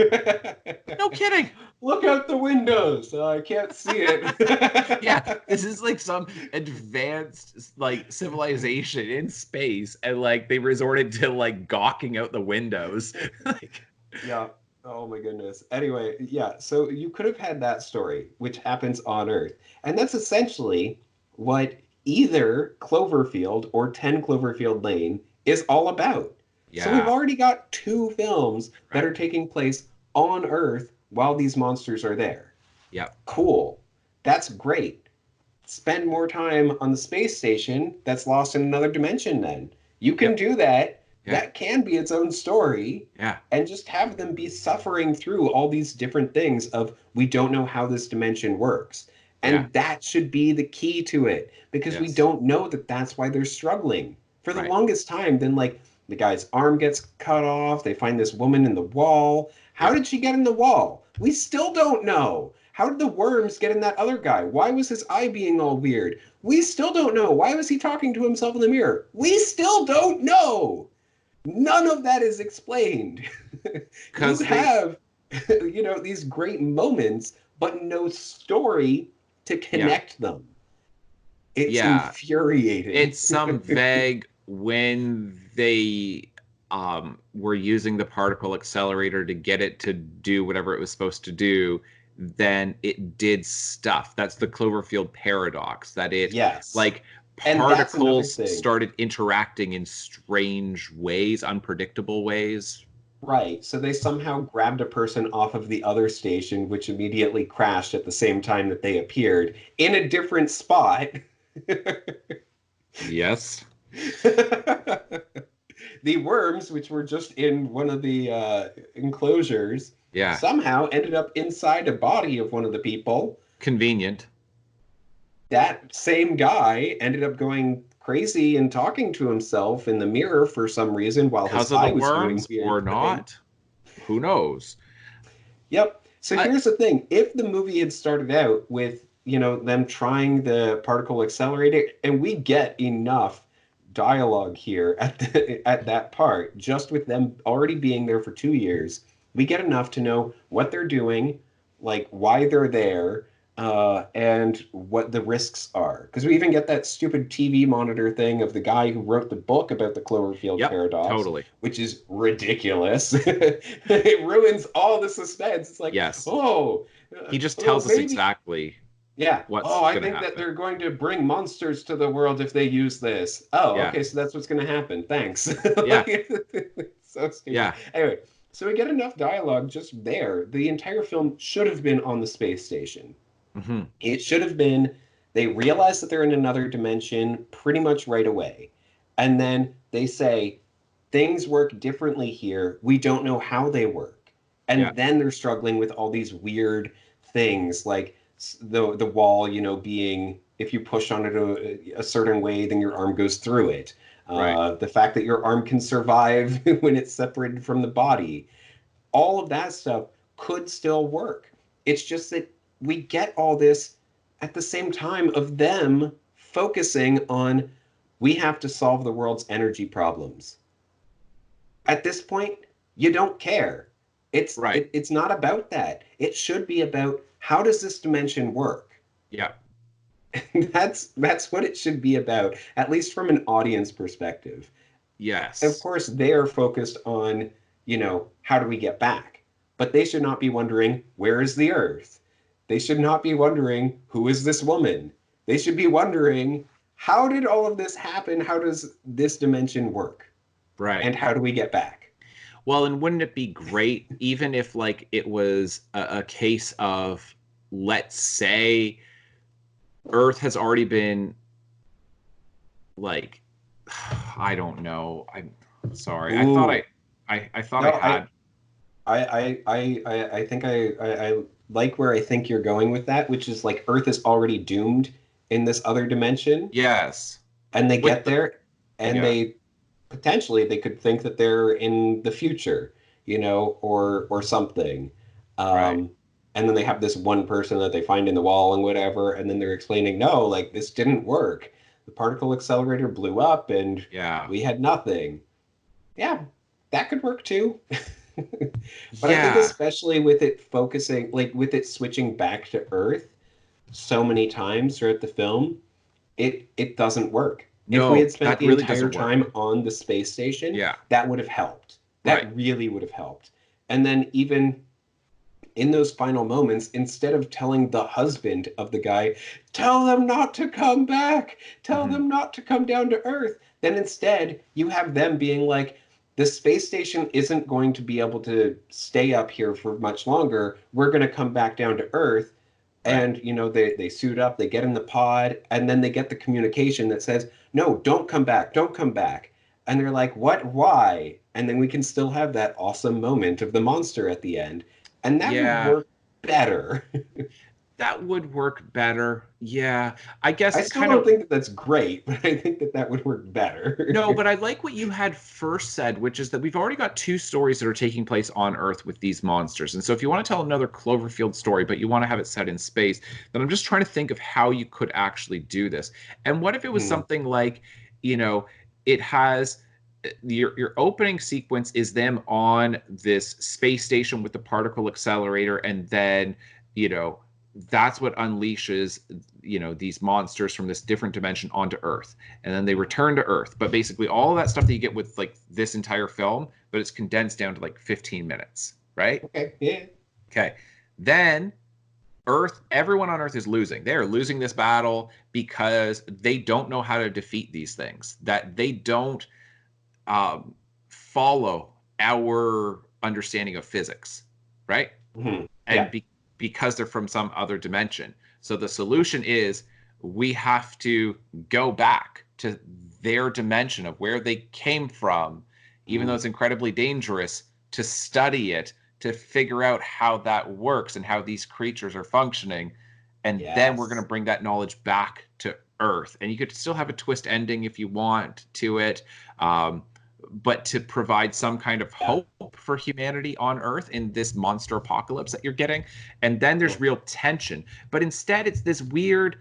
No kidding. Look out the windows. I can't see it. Yeah, this is like some advanced like civilization in space, and like they resorted to like gawking out the windows. Like, yeah. Oh my goodness. Anyway, yeah. So you could have had that story, which happens on Earth, and that's essentially what either Cloverfield or 10 Cloverfield Lane is all about. yeah. So we've already got 2 films that Right. are taking place on Earth while these monsters are there. Yep. Cool. That's great. Spend more time on the space station that's lost in another dimension then. You can do that. Yeah. That can be its own story. Yeah. And just have them be suffering through all these different things of we don't know how this dimension works. And that should be the key to it, because we don't know that that's why they're struggling. For the longest time, then like the guy's arm gets cut off, they find this woman in the wall. How did she get in the wall? We still don't know. How did the worms get in that other guy? Why was his eye being all weird? We still don't know. Why was he talking to himself in the mirror? We still don't know. None of that is explained. You have, these great moments, but no story to connect them. It's infuriating. It's some vague when they were using the particle accelerator to get it to do whatever it was supposed to do, then it did stuff. That's the Cloverfield paradox. That it like particles started interacting in strange ways, unpredictable ways. Right. So they somehow grabbed a person off of the other station, which immediately crashed at the same time that they appeared in a different spot. Yes. The worms, which were just in one of the enclosures, somehow ended up inside a body of one of the people. Convenient. That same guy ended up going crazy and talking to himself in the mirror for some reason while his eye was worms or not. Who knows? Yep. So here's the thing. If the movie had started out with, them trying the particle accelerator, and we get enough dialogue here at that part, just with them already being there for 2 years, we get enough to know what they're doing, like why they're there, and what the risks are. Because we even get that stupid TV monitor thing of the guy who wrote the book about the Cloverfield Paradox. Totally. Which is ridiculous. It ruins all the suspense. It's like, he just tells us exactly. Yeah. I think happen. that they're going to bring monsters to the world if they use this. Okay, so that's what's going to happen. Thanks. Yeah. So stupid. Yeah. Anyway, so we get enough dialogue just there. The entire film should have been on the space station. Mm-hmm. It should have been, they realize that they're in another dimension pretty much right away. And then they say, things work differently here. We don't know how they work. And then they're struggling with all these weird things, like the wall, being, if you push on it a certain way, then your arm goes through it. The fact that your arm can survive when it's separated from the body. All of that stuff could still work. It's just that we get all this at the same time of them focusing on, we have to solve the world's energy problems. At this point, you don't care. It's not about that. It should be about, how does this dimension work? Yeah. That's what it should be about, at least from an audience perspective. Yes. Of course, they're focused on, how do we get back? But they should not be wondering, where is the Earth? They should not be wondering, who is this woman? They should be wondering, how did all of this happen? How does this dimension work? Right. And how do we get back? Well, and wouldn't it be great, even if like it was a case of, let's say, Earth has already been like, I don't know. I'm sorry. Ooh. I thought I had. I think I like where I think you're going with that, which is like Earth is already doomed in this other dimension. Yes. And they get there and they potentially they could think that they're in the future, or something. Right. Um, and then they have this one person that they find in the wall and whatever, and then they're explaining, no, like this didn't work. The particle accelerator blew up and Yeah. we had nothing. Yeah, that could work too. But I think Yeah. especially with it focusing, like with it switching back to Earth so many times throughout the film, it doesn't work. If we No, had spent that the really entire doesn't work. time on the space station, Yeah. that would have helped. Right. That really would have helped. And then even in those final moments, instead of telling the husband of the guy, tell them not to come back, tell Hmm. them not to come down to Earth, then instead you have them being like, the space station isn't going to be able to stay up here for much longer. We're going to come back down to Earth. Right. And, they suit up, they get in the pod, and then they get the communication that says, no, don't come back, don't come back. And they're like, what? Why? And then we can still have that awesome moment of the monster at the end. And that would Yeah. work better. That would work better. Yeah. I guess I it still kind don't of. think that that's great, but I think that that would work better. No, but I like what you had first said, which is that we've already got two stories that are taking place on Earth with these monsters. And so if you want to tell another Cloverfield story, but you want to have it set in space, then I'm just trying to think of how you could actually do this. And what if it was Hmm. something like, you know, it has your opening sequence is them on this space station with the particle accelerator, and then, you know, that's what unleashes, these monsters from this different dimension onto Earth, and then they return to Earth. But basically all of that stuff that you get with like this entire film, but it's condensed down to like 15 minutes, right? Okay, yeah. Okay. Then Earth, everyone on Earth is losing. They're losing this battle because they don't know how to defeat these things, that they don't follow our understanding of physics, right? Hmm. And Yeah. because they're from some other dimension. So the solution is we have to go back to their dimension of where they came from, even though Mm. it's incredibly dangerous, to study it, to figure out how that works and how these creatures are functioning. And then we're going Yes. to bring that knowledge back to Earth. And you could still have a twist ending if you want to it. Um, but to provide some kind of Yeah. hope for humanity on Earth in this monster apocalypse that you're getting. And then there's Cool. real tension. But instead, it's this weird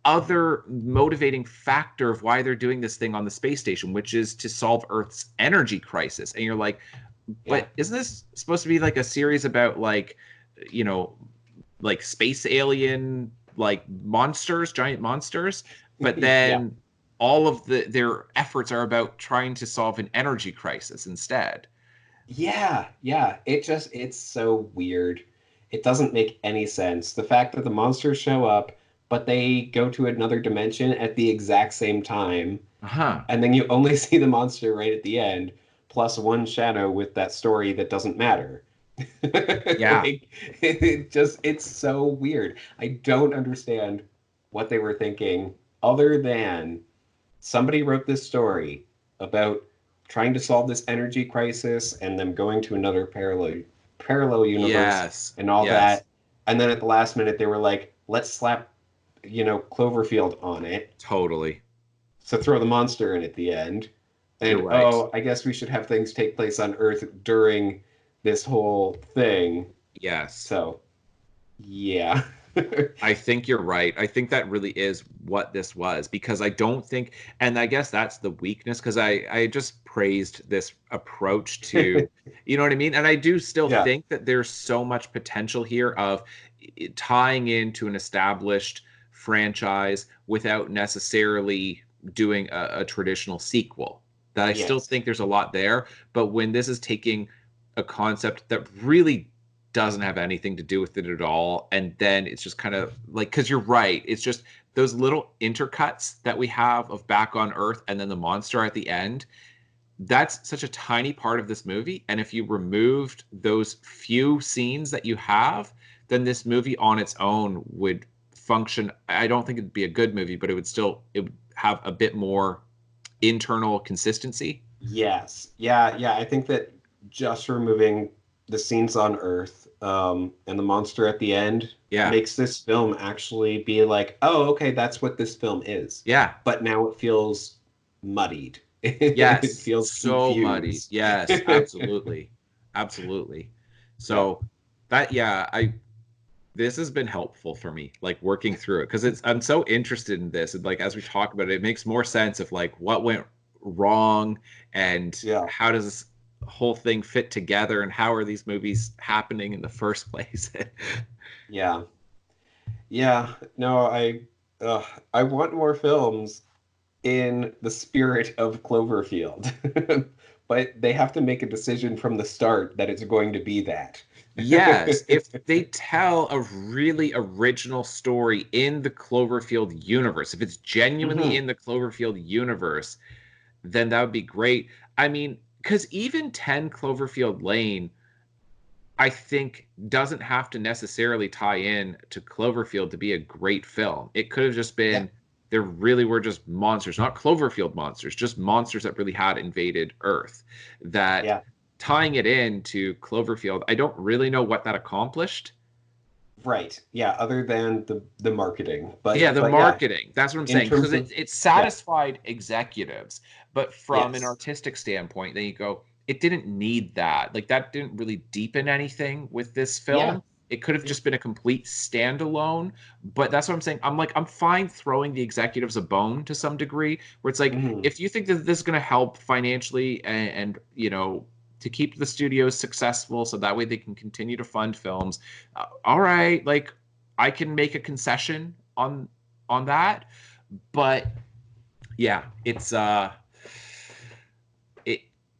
other motivating factor of why they're doing this thing on the space station, which is to solve Earth's energy crisis. And you're like, Yeah. but isn't this supposed to be like a series about like, you know, like space alien, like monsters, giant monsters? But Yeah. then all of their efforts are about trying to solve an energy crisis instead. Yeah, yeah. It's so weird. It doesn't make any sense. The fact that the monsters show up, but they go to another dimension at the exact same time, Uh-huh. and then you only see the monster right at the end, plus one shadow with that story that doesn't matter. Yeah. Like, it's so weird. I don't understand what they were thinking, other than somebody wrote this story about trying to solve this energy crisis and them going to another parallel universe Yes. and all Yes. that. And then at the last minute they were like, let's slap, Cloverfield on it. Totally. So throw the monster in at the end. You're And right. oh, I guess we should have things take place on Earth during this whole thing. Yes. So yeah. I think you're right. I think that really is what this was, because I don't think, and I guess that's the weakness, because I just praised this approach to, you know what I mean? And I do still Yeah. think that there's so much potential here of tying into an established franchise without necessarily doing a traditional sequel. That I still Yes. think there's a lot there. But when this is taking a concept that really doesn't have anything to do with it at all, and then it's just kind of like, because you're right, it's just those little intercuts that we have of back on Earth and then the monster at the end. That's such a tiny part of this movie, and if you removed those few scenes that you have, then this movie on its own would function. I don't think it'd be a good movie, but it would have a bit more internal consistency. Yes. Yeah, yeah. I think that just removing the scenes on Earth, and the monster at the end Yeah. makes this film actually be like, oh, okay, that's what this film is. Yeah. But now it feels muddied. It Yes, feels so muddy. confused. Yes, absolutely. Absolutely. Yeah. So that, yeah, I this has been helpful for me, like working through it, because it's I'm so interested in this. And like as we talk about it, it makes more sense of like what went wrong and Yeah. how does this whole thing fit together and how are these movies happening in the first place. Yeah. Yeah. No, uh, I want more films in the spirit of Cloverfield. But they have to make a decision from the start that it's going to be that. Yes, if they tell a really original story in the Cloverfield universe, if it's genuinely Hmm. in the Cloverfield universe, then that would be great. I mean, because even 10 Cloverfield Lane, I think, doesn't have to necessarily tie in to Cloverfield to be a great film. It could have just Yeah. been there really were just monsters, not Cloverfield monsters, just monsters that really had invaded Earth. That Yeah. tying it in to Cloverfield, I don't really know what that accomplished. Right. Yeah. Other than the marketing, Yeah, the but yeah, marketing. That's what I'm in saying. Because terms it, of it yeah. satisfied executives, but from an Yes. artistic standpoint, then you go, it didn't need that. Like that didn't really deepen anything with this Yeah. film. It could have Yeah. just been a complete standalone. But that's what I'm saying. I'm like, I'm fine throwing the executives a bone to some degree, where it's like, Hmm. if you think that this is going to help financially and to keep the studios successful so that way they can continue to fund films, all right, like I can make a concession on that, but yeah, it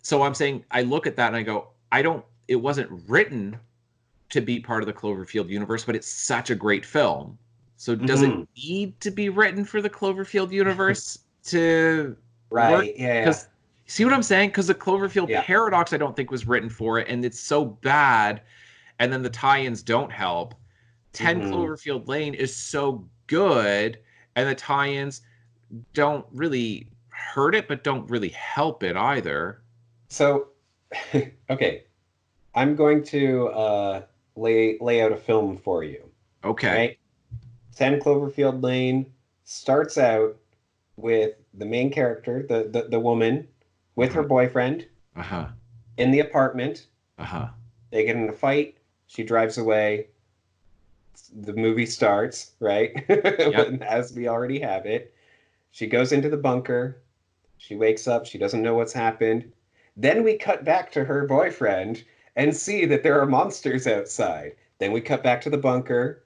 so I'm saying I look at that and I go, I don't it wasn't written to be part of the Cloverfield universe, but it's such a great film. So does it Hmm. need to be written for the Cloverfield universe to work? Right. Yeah. Yeah. Because see what I'm saying? Because the Cloverfield Yeah. Paradox, I don't think was written for it, and it's so bad, and then the tie-ins don't help. 10 Hmm. Cloverfield Lane is so good, and the tie-ins don't really hurt it, but don't really help it either. So, okay, I'm going to lay out a film for you. Okay. Right? 10 Cloverfield Lane starts out with the main character, the woman, with her Uh-huh. boyfriend Uh-huh. in the apartment. Uh-huh. They get in a fight. She drives away. The movie starts, right? Yep. As we already have it. She goes into the bunker. She wakes up. She doesn't know what's happened. Then we cut back to her boyfriend and see that there are monsters outside. Then we cut back to the bunker.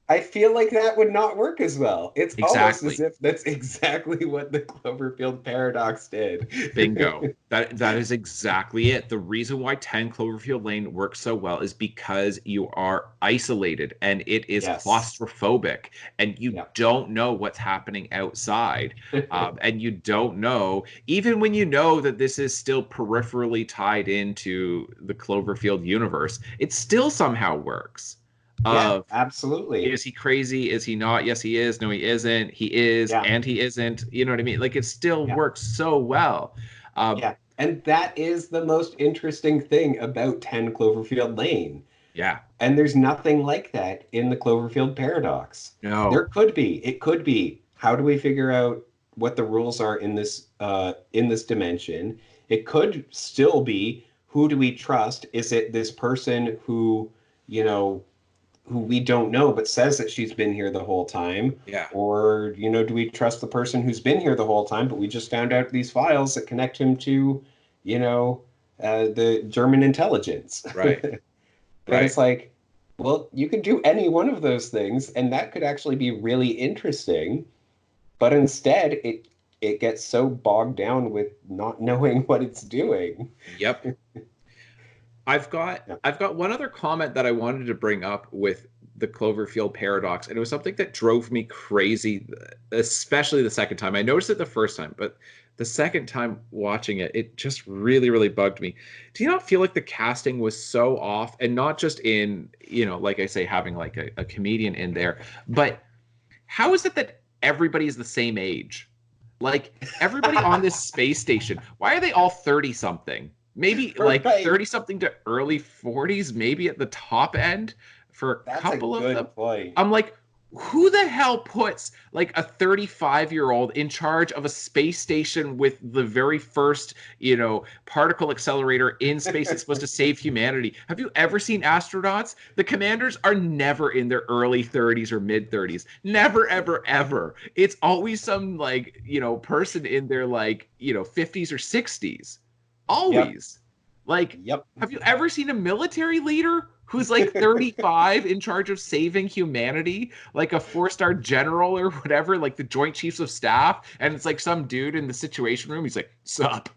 I feel like that would not work as well. It's almost as Exactly. if that's exactly what the Cloverfield Paradox did. Bingo. That is exactly it. The reason why 10 Cloverfield Lane works so well is because you are isolated and it is Yes. claustrophobic and you Yeah. don't know what's happening outside. And you don't know, even when you know that this is still peripherally tied into the Cloverfield universe, it still somehow works. Yeah, Of absolutely. is he crazy? Is he not? Yes, he is. No, he isn't. He is, Yeah. and he isn't. You know what I mean? Like it still Yeah. works so well. Um, Yeah. And that is the most interesting thing about 10 Cloverfield Lane. yeah. And there's nothing like that in the Cloverfield Paradox. There No. could be. It could be. How do we figure out what the rules are in this dimension? It could still be who do we trust? Is it this person who, you know, who we don't know but says that she's been here the whole time? Yeah. Or, do we trust the person who's been here the whole time, but we just found out these files that connect him to, you know, the German intelligence? Right. But Right. it's like, well, you could do any one of those things, and that could actually be really interesting. But instead, it gets so bogged down with not knowing what it's doing. Yep. I've got Yeah. I've got one other comment that I wanted to bring up with the Cloverfield paradox, and it was something that drove me crazy, especially the second time. I noticed it the first time, but the second time watching it, it just really, really bugged me. Do you not feel like the casting was so off, and not just in, like I say, having like a comedian in there, but how is it that everybody is the same age? Like everybody on this space station, why are they all 30 something? Maybe like Right. 30 something to early 40s, maybe at the top end for a That's a couple of them. good point. I'm like, who the hell puts like a 35-year-old in charge of a space station with the very first, particle accelerator in space that's supposed to save humanity? Have you ever seen astronauts? The commanders are never in their early 30s or mid 30s. Never, ever, ever. It's always some person in their 50s or 60s. Always. Yep. Have you ever seen a military leader who's 35 in charge of saving humanity, like a 4-star general or whatever, like the Joint Chiefs of Staff, and it's some dude in the Situation Room, he's like, sup?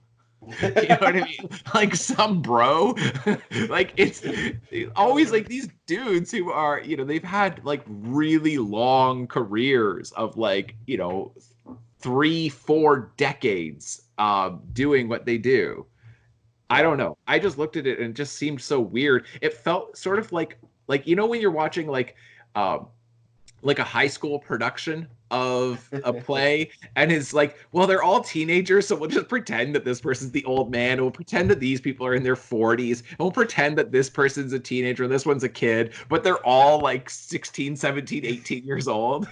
You know what I mean? Some bro. It's always these dudes who are, they've had really long careers of 3-4 decades doing what they do. I don't know. I just looked at it and it just seemed so weird. It felt sort of like when you're watching a high school production of a play, and it's well, they're all teenagers, so we'll just pretend that this person's the old man, and we'll pretend that these people are in their 40s, and we'll pretend that this person's a teenager and this one's a kid, but they're all 16, 17, 18 years old.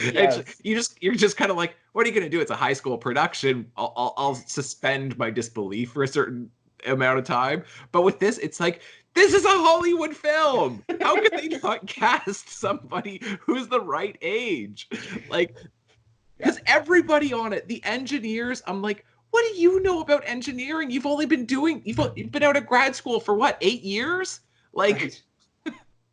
Yes. You're just kind of what are you gonna do? It's a high school production. I'll suspend my disbelief for a certain amount of time, but with this, it's this is a Hollywood film. How could they not cast somebody who's the right age? Because everybody on it, the engineers, I'm what do you know about engineering? You've been out of grad school for what, 8 years? Right.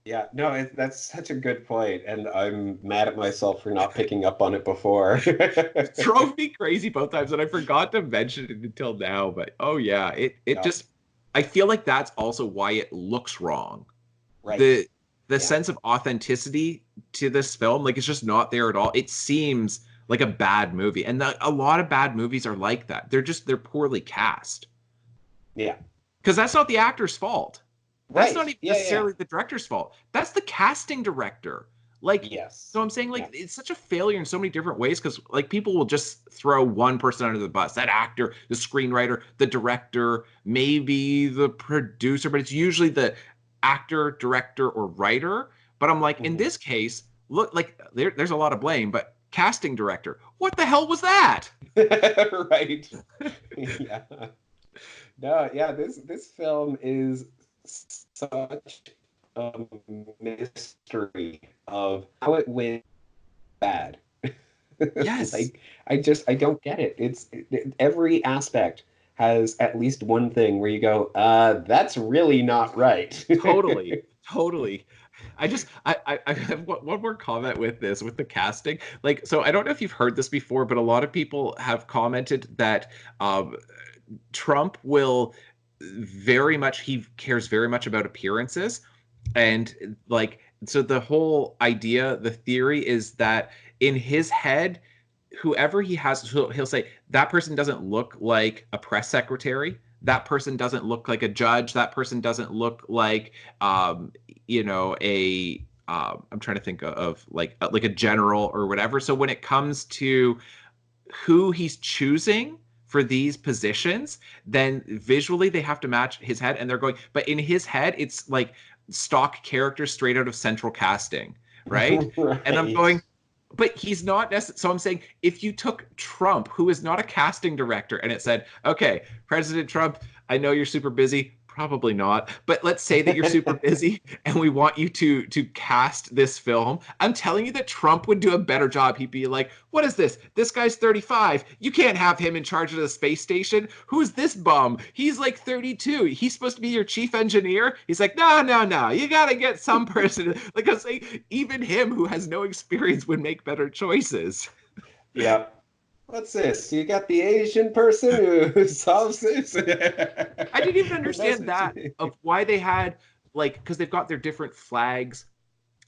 Yeah, no, that's such a good point, and I'm mad at myself for not picking up on it before. It drove me crazy both times, and I forgot to mention it until now, but oh yeah, it just, I feel that's also why it looks wrong. Right. The sense of authenticity to this film, it's just not there at all. It seems like a bad movie, and a lot of bad movies are like that. They're poorly cast. Yeah. Because that's not the actor's fault. That's Right. not even necessarily the director's fault. That's the casting director. Yes. So I'm saying it's such a failure in so many different ways, because people will just throw one person under the bus. That actor, the screenwriter, the director, maybe the producer, but it's usually the actor, director, or writer. But I'm in this case, look, there's a lot of blame, but casting director, what the hell was that? Right. Yeah. No, yeah, this film is such a mystery of how it went bad. Yes. I don't get it. Every aspect has at least one thing where you go, that's really not right. Totally. I have one more comment with the casting. So I don't know if you've heard this before, but a lot of people have commented that Trump will he cares very much about appearances, and so the whole idea, the theory is that in his head, whoever he has, he'll say that person doesn't look like a press secretary, that person doesn't look like a judge, that person doesn't look like I'm trying to think of a general or whatever. So when it comes to who he's choosing for these positions, then visually they have to match his head, and they're going, but in his head it's stock characters straight out of Central Casting, right? Right. And I'm going, but he's not necessarily. So I'm saying, if you took Trump, who is not a casting director, and it said, okay, President Trump, I know you're super busy. Probably not, but let's say that you're super busy and we want you to cast this film. I'm telling you that Trump would do a better job. He'd be like, what is this? This guy's 35. You can't have him in charge of the space station. Who's this bum? He's 32. He's supposed to be your chief engineer. He's like, no. You got to get some person. I say, even him who has no experience would make better choices. Yeah. What's this? You got the Asian person who solves this? I didn't even understand that, of why they had, because they've got their different flags.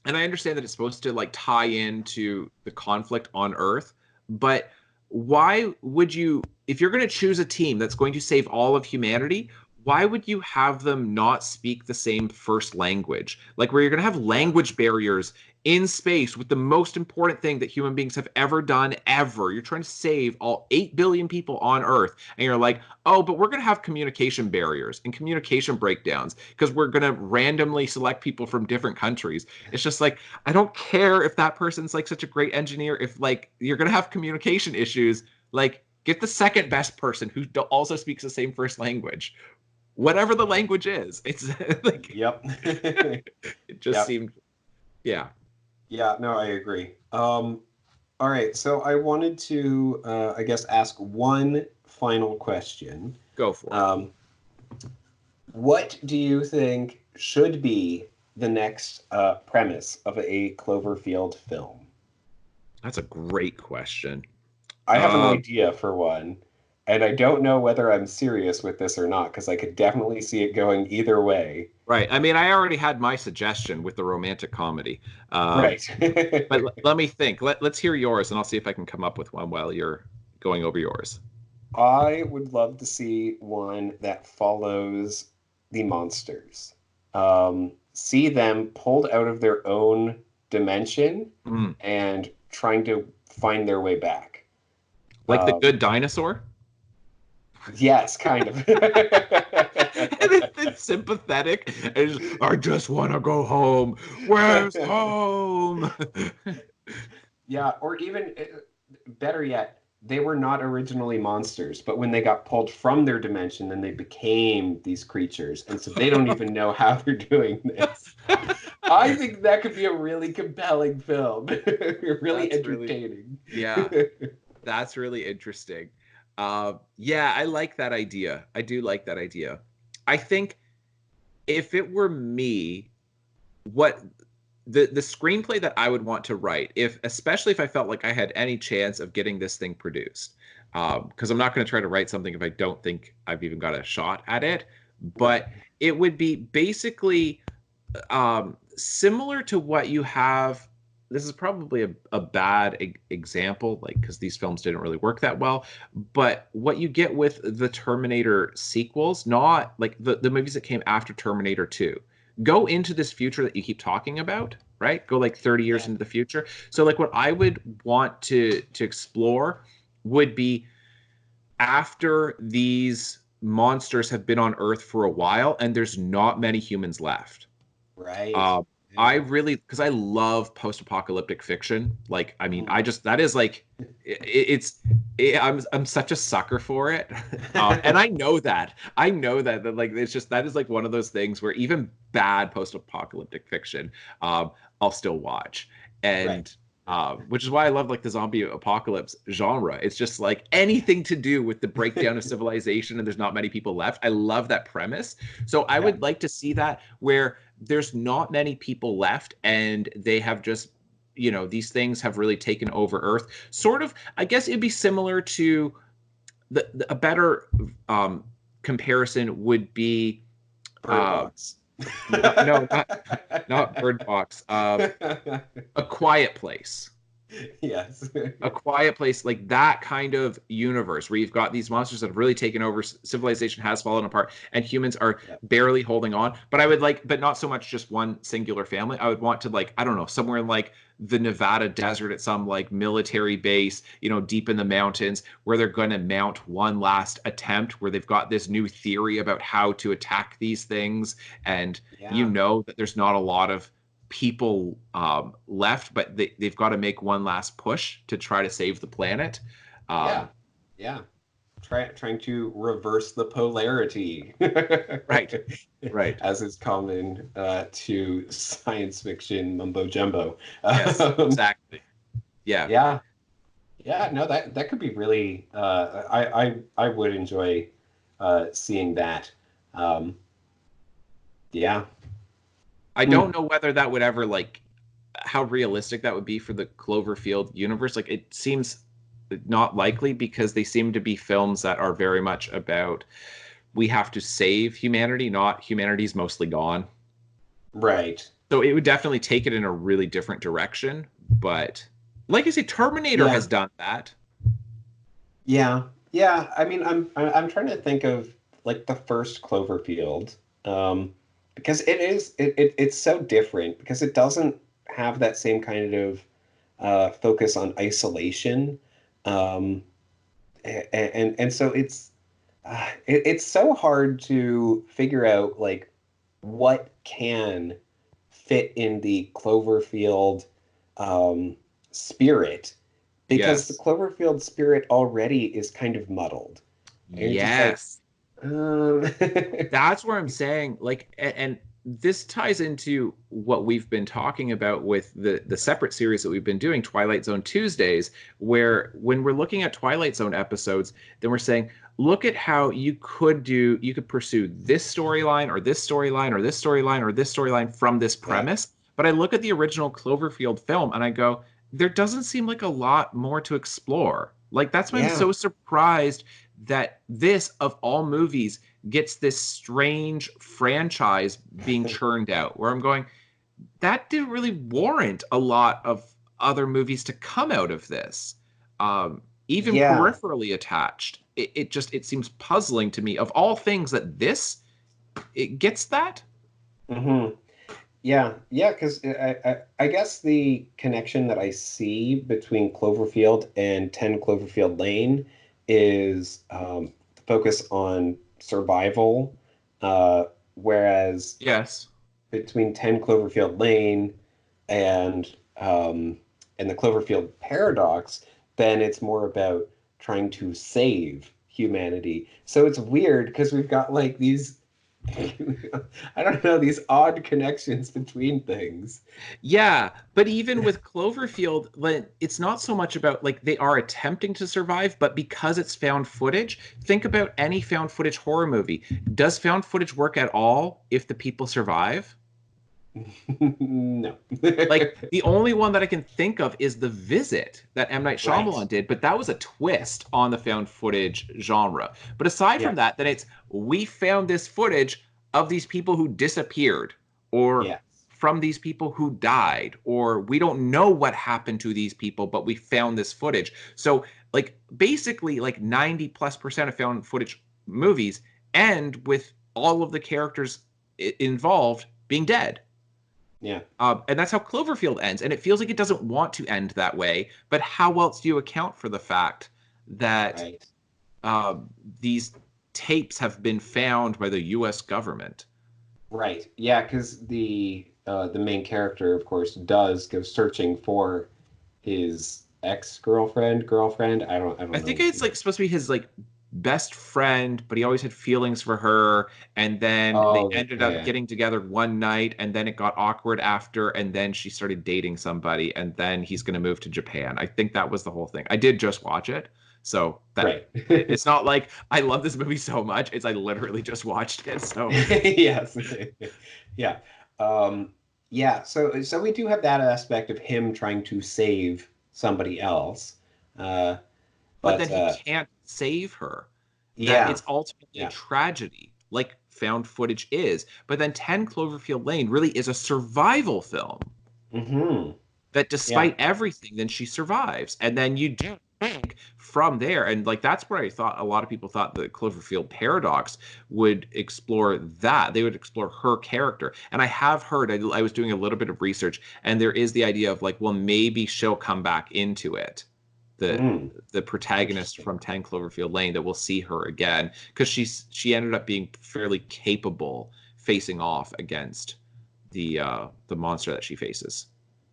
And I understand that it's supposed to, tie into the conflict on Earth. But why would you, if you're going to choose a team that's going to save all of humanity, why would you have them not speak the same first language? Where you're going to have language barriers in space with the most important thing that human beings have ever done ever. You're trying to save all 8 billion people on Earth. And you're like, oh, but we're going to have communication barriers and communication breakdowns because we're going to randomly select people from different countries. It's just like, I don't care if that person's like such a great engineer. If like you're going to have communication issues, like get the second best person who also speaks the same first language. Whatever the language is. It's like, Yep. it just seemed, yeah. Yeah, no, I agree. All right, so I wanted to, I guess, ask one final question. Go for it. What do you think should be the next premise of a Cloverfield film? That's a great question. I have an idea for one, and I don't know whether I'm serious with this or not, because I could definitely see it going either way. Right. I mean, I already had my suggestion with the romantic comedy. Right. But let me think. Let's hear yours, and I'll see if I can come up with one while you're going over yours. I would love to see one that follows the monsters. See them pulled out of their own dimension and trying to find their way back. Like The Good Dinosaur? Yes, kind of. And it's sympathetic. And I just want to go home. Where's home? Yeah, or even better yet, they were not originally monsters, but when they got pulled from their dimension, then they became these creatures. And so they don't even know how they're doing this. I think that could be a really compelling film. Really entertaining. That's really interesting. Yeah, I like that idea. I do like that idea. I think if it were me, what the screenplay that I would want to write, especially if I felt like I had any chance of getting this thing produced, because I'm not going to try to write something if I don't think I've even got a shot at it, but it would be basically similar to what you have. This is probably a bad example, like, because these films didn't really work that well. But what you get with the Terminator sequels, not like the movies that came after Terminator 2, go into this future that you keep talking about, right? Go like 30 years into the future. So like what I would want to explore would be after these monsters have been on Earth for a while and there's not many humans left. Right. I really, because I love post-apocalyptic fiction. Like, I mean, that is like, I'm such a sucker for it. And I know that like, it's just, that is like one of those things where even bad post-apocalyptic fiction, I'll still watch. And, which is why I love like the zombie apocalypse genre. It's just like anything to do with the breakdown of civilization and there's not many people left. I love that premise. So I would like to see that where there's not many people left and they have just, these things have really taken over Earth. Sort of, I guess it'd be similar to a better comparison would be Bird Box. No, not Bird Box. A Quiet Place. Yes. A Quiet Place, like that kind of universe where you've got these monsters that have really taken over, civilization has fallen apart, and humans are barely holding on. But I would like, but not so much just one singular family. I would want to, like, I don't know, somewhere in like the Nevada desert at some like military base, deep in the mountains, where they're going to mount one last attempt, where they've got this new theory about how to attack these things. And that there's not a lot of people left, but they've got to make one last push to try to save the planet. Trying to reverse the polarity. right As is common to science fiction mumbo jumbo. Yes, exactly. No, that could be really I would enjoy seeing that. I don't know whether that would ever, like, how realistic that would be for the Cloverfield universe. Like, it seems not likely because they seem to be films that are very much about we have to save humanity, not humanity's mostly gone. Right. So it would definitely take it in a really different direction. But like I say, Terminator has done that. Yeah. I mean, I'm trying to think of like the first Cloverfield. Because it's so different because it doesn't have that same kind of focus on isolation. Um, and so it's so hard to figure out like what can fit in the Cloverfield spirit, because the Yes. Cloverfield spirit already is kind of muddled. And you're just like, Yes. um, That's where I'm saying, like, and this ties into what we've been talking about with the separate series that we've been doing, Twilight Zone Tuesdays, where when we're looking at Twilight Zone episodes, then we're saying, look at how you could pursue this storyline or this storyline or this storyline or this storyline from this yeah, premise. But I look at the original Cloverfield film and I go, there doesn't seem like a lot more to explore. Like, that's why I'm yeah. so surprised that this, of all movies, gets this strange franchise being churned out where I'm going, that didn't really warrant a lot of other movies to come out of this. Even Yeah. peripherally attached. It seems puzzling to me. Of all things that this it gets that. hmm Yeah, yeah, because I guess the connection that I see between Cloverfield and 10 Cloverfield Lane is the focus on survival, uh, whereas Yes. between 10 Cloverfield Lane and the Cloverfield Paradox, then it's more about trying to save humanity. So it's weird because we've got like these I don't know, these odd connections between things. Yeah, but even with Cloverfield, like, it's not so much about like they are attempting to survive, but because it's found footage, think about any found footage horror movie. Does found footage work at all if the people survive? No. Like the only one that I can think of is The Visit that M. Night Right. Shyamalan did, but that was a twist on the found footage genre. But aside from Yes. that, then it's we found this footage of these people who disappeared, or Yes. from these people who died, or we don't know what happened to these people, but we found this footage. So like basically like 90+% of found footage movies end with all of the characters involved being dead. Yeah. And that's how Cloverfield ends. And it feels like it doesn't want to end that way. But how else do you account for the fact that Right. uh, these tapes have been found by the U.S. government? Right. Yeah, because the main character, of course, does go searching for his girlfriend. I I don't think know. it's like supposed to be his like best friend, but he always had feelings for her. And then they Oh, ended up yeah. getting together one night, and then it got awkward after, and then she started dating somebody, and then he's going to move to Japan. I think that was the whole thing. I did just watch it, so that Right. it's not like I love this movie so much. It's I literally just watched it. So Yes. Yeah. Um, yeah. So we do have that aspect of him trying to save somebody else. Uh, but then but he can't save her. That yeah. it's ultimately a Yeah. tragedy, like found footage is. But then 10 Cloverfield Lane really is a survival film hmm that Yeah. despite everything, then she survives. And then you do think from there, and like that's where I thought a lot of people thought the Cloverfield Paradox would explore that. They would explore her character. And I have heard, I was doing a little bit of research, and there is the idea of like, well, maybe she'll come back into it. The Mm. the protagonist Interesting. from 10 Cloverfield Lane, that we'll see her again because she ended up being fairly capable facing off against the monster that she faces.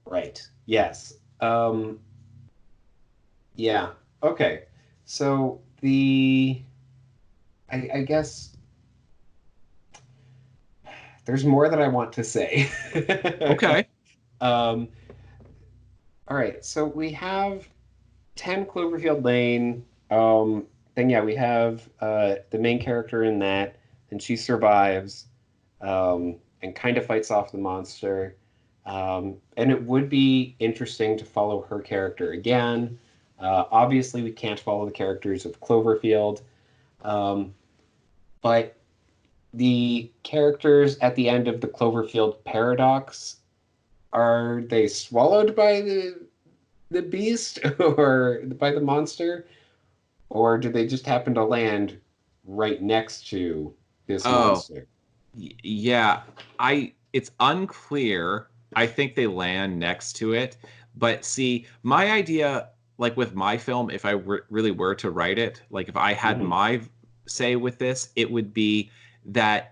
Right. Yes. Yeah. Okay. So I guess there's more that I want to say. Okay. Um, all right. So we have 10 Cloverfield Lane. Then yeah, we have the main character in that, and she survives, and kind of fights off the monster. And it would be interesting to follow her character again. Obviously, we can't follow the characters of Cloverfield, um, but the characters at the end of the Cloverfield Paradox, are they swallowed by the beast or by the monster, or do they just happen to land right next to this Oh, monster? yeah. I It's unclear I think they land next to it. But see, my idea, like with my film, if I really were to write it, like if I had Mhm. my say with this, it would be that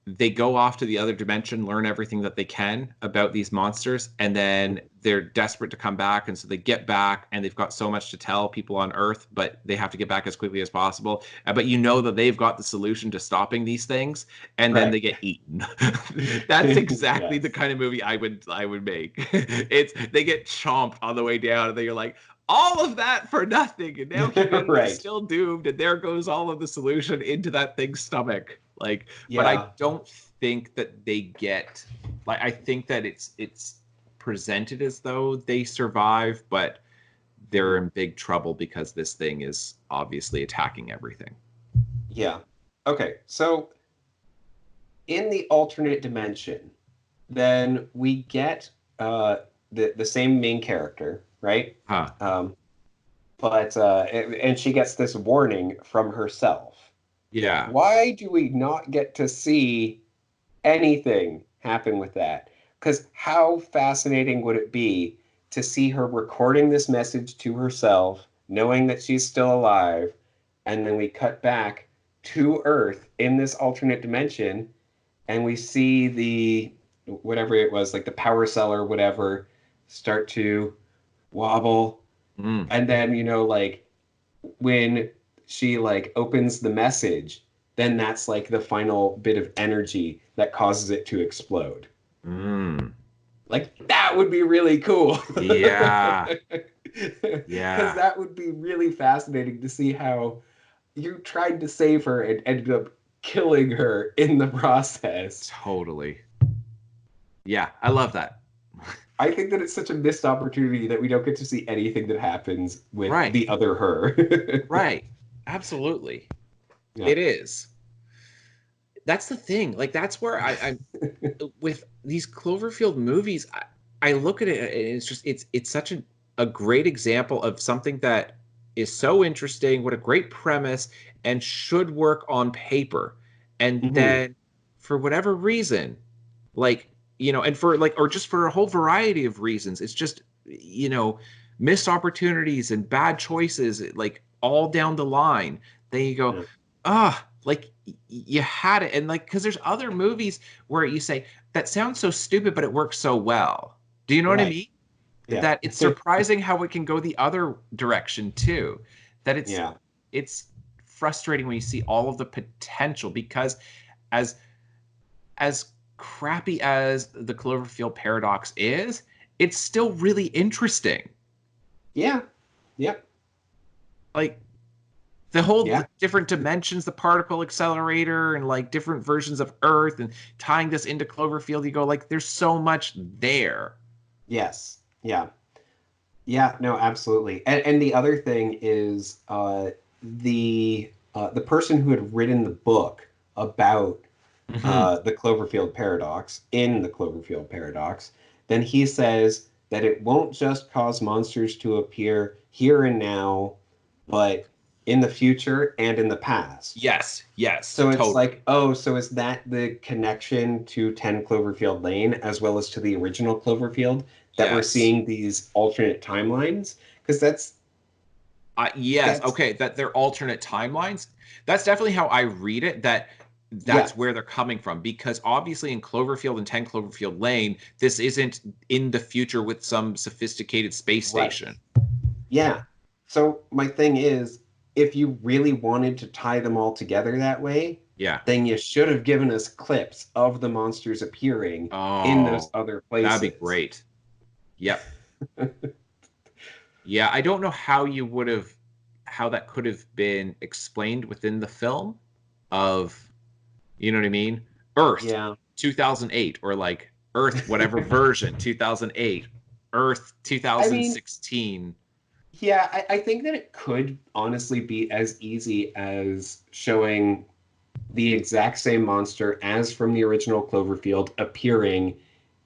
they go off to the other dimension, learn everything that they can about these monsters, and then they're desperate to come back. And so they get back and they've got so much to tell people on Earth, but they have to get back as quickly as possible. But you know that they've got the solution to stopping these things, and then Right. they get eaten. That's exactly the Yes. kind of movie I would make. It's they get chomped on the way down, and then you're like, all of that for nothing, and now humanity's Right. still doomed, and there goes all of the solution into that thing's stomach. Like, but I Yeah. don't think that they get, like, I think that it's presented as though they survive, but they're in big trouble because this thing is obviously attacking everything. Yeah. Okay. So in the alternate dimension, then we get the same main character, right? Huh. But and she gets this warning from herself. Yeah. Why do we not get to see anything happen with that? Because how fascinating would it be to see her recording this message to herself, knowing that she's still alive, and then we cut back to Earth in this alternate dimension, and we see the whatever it was, like the power cell or whatever, start to wobble, Mm. and then like when she like opens the message, then that's like the final bit of energy that causes it to explode. Mm. Like that would be really cool. Yeah. Because Yeah. that would be really fascinating to see how you tried to save her and ended up killing her in the process. Totally. Yeah, I love that. I think that it's such a missed opportunity that we don't get to see anything that happens with Right. the other her. Right. Absolutely. Yeah. It is. That's the thing. Like that's where I'm with these Cloverfield movies. I look at it and it's just it's such a great example of something that is so interesting. What a great premise and should work on paper. And Mhm. then for whatever reason, like and for like or just for a whole variety of reasons, it's just missed opportunities and bad choices, like all down the line. Then you go, Yeah. like you had it, and like because there's other movies where you say that sounds so stupid, but it works so well. Do you know what I Right. mean? Yeah. That it's surprising how it can go the other direction too. That Yeah. it's frustrating when you see all of the potential because as as crappy as the Cloverfield Paradox is, it's still really interesting. Yeah. Yep. Like the whole Yeah. different dimensions, the particle accelerator, and like different versions of Earth, and tying this into Cloverfield, you go like, there's so much there. Yes. Yeah. Yeah. No, absolutely. And the other thing is the person who had written the book about Mm-hmm. the Cloverfield Paradox in the Cloverfield Paradox, then he says that it won't just cause monsters to appear here and now, but in the future and in the past. Yes, So it's totally. like, oh, so is that the connection to 10 Cloverfield Lane as well as to the original Cloverfield that we're Yes. seeing these alternate timelines? Because Yes. that's Okay. That they're alternate timelines. That's definitely how I read it. That's yeah, where they're coming from because obviously in Cloverfield and 10 Cloverfield Lane, this isn't in the future with some sophisticated space right. station. Yeah. So my thing is, if you really wanted to tie them all together that way, Yeah. then you should have given us clips of the monsters appearing in those Oh, other that'd be places. great. Yep. Yeah, I don't know how that could have been explained within the film of, you know what I mean? Earth Yeah. 2008 or like Earth whatever version 2008, Earth I mean, 2016. yeah, I think that it could honestly be as easy as showing the exact same monster as from the original Cloverfield appearing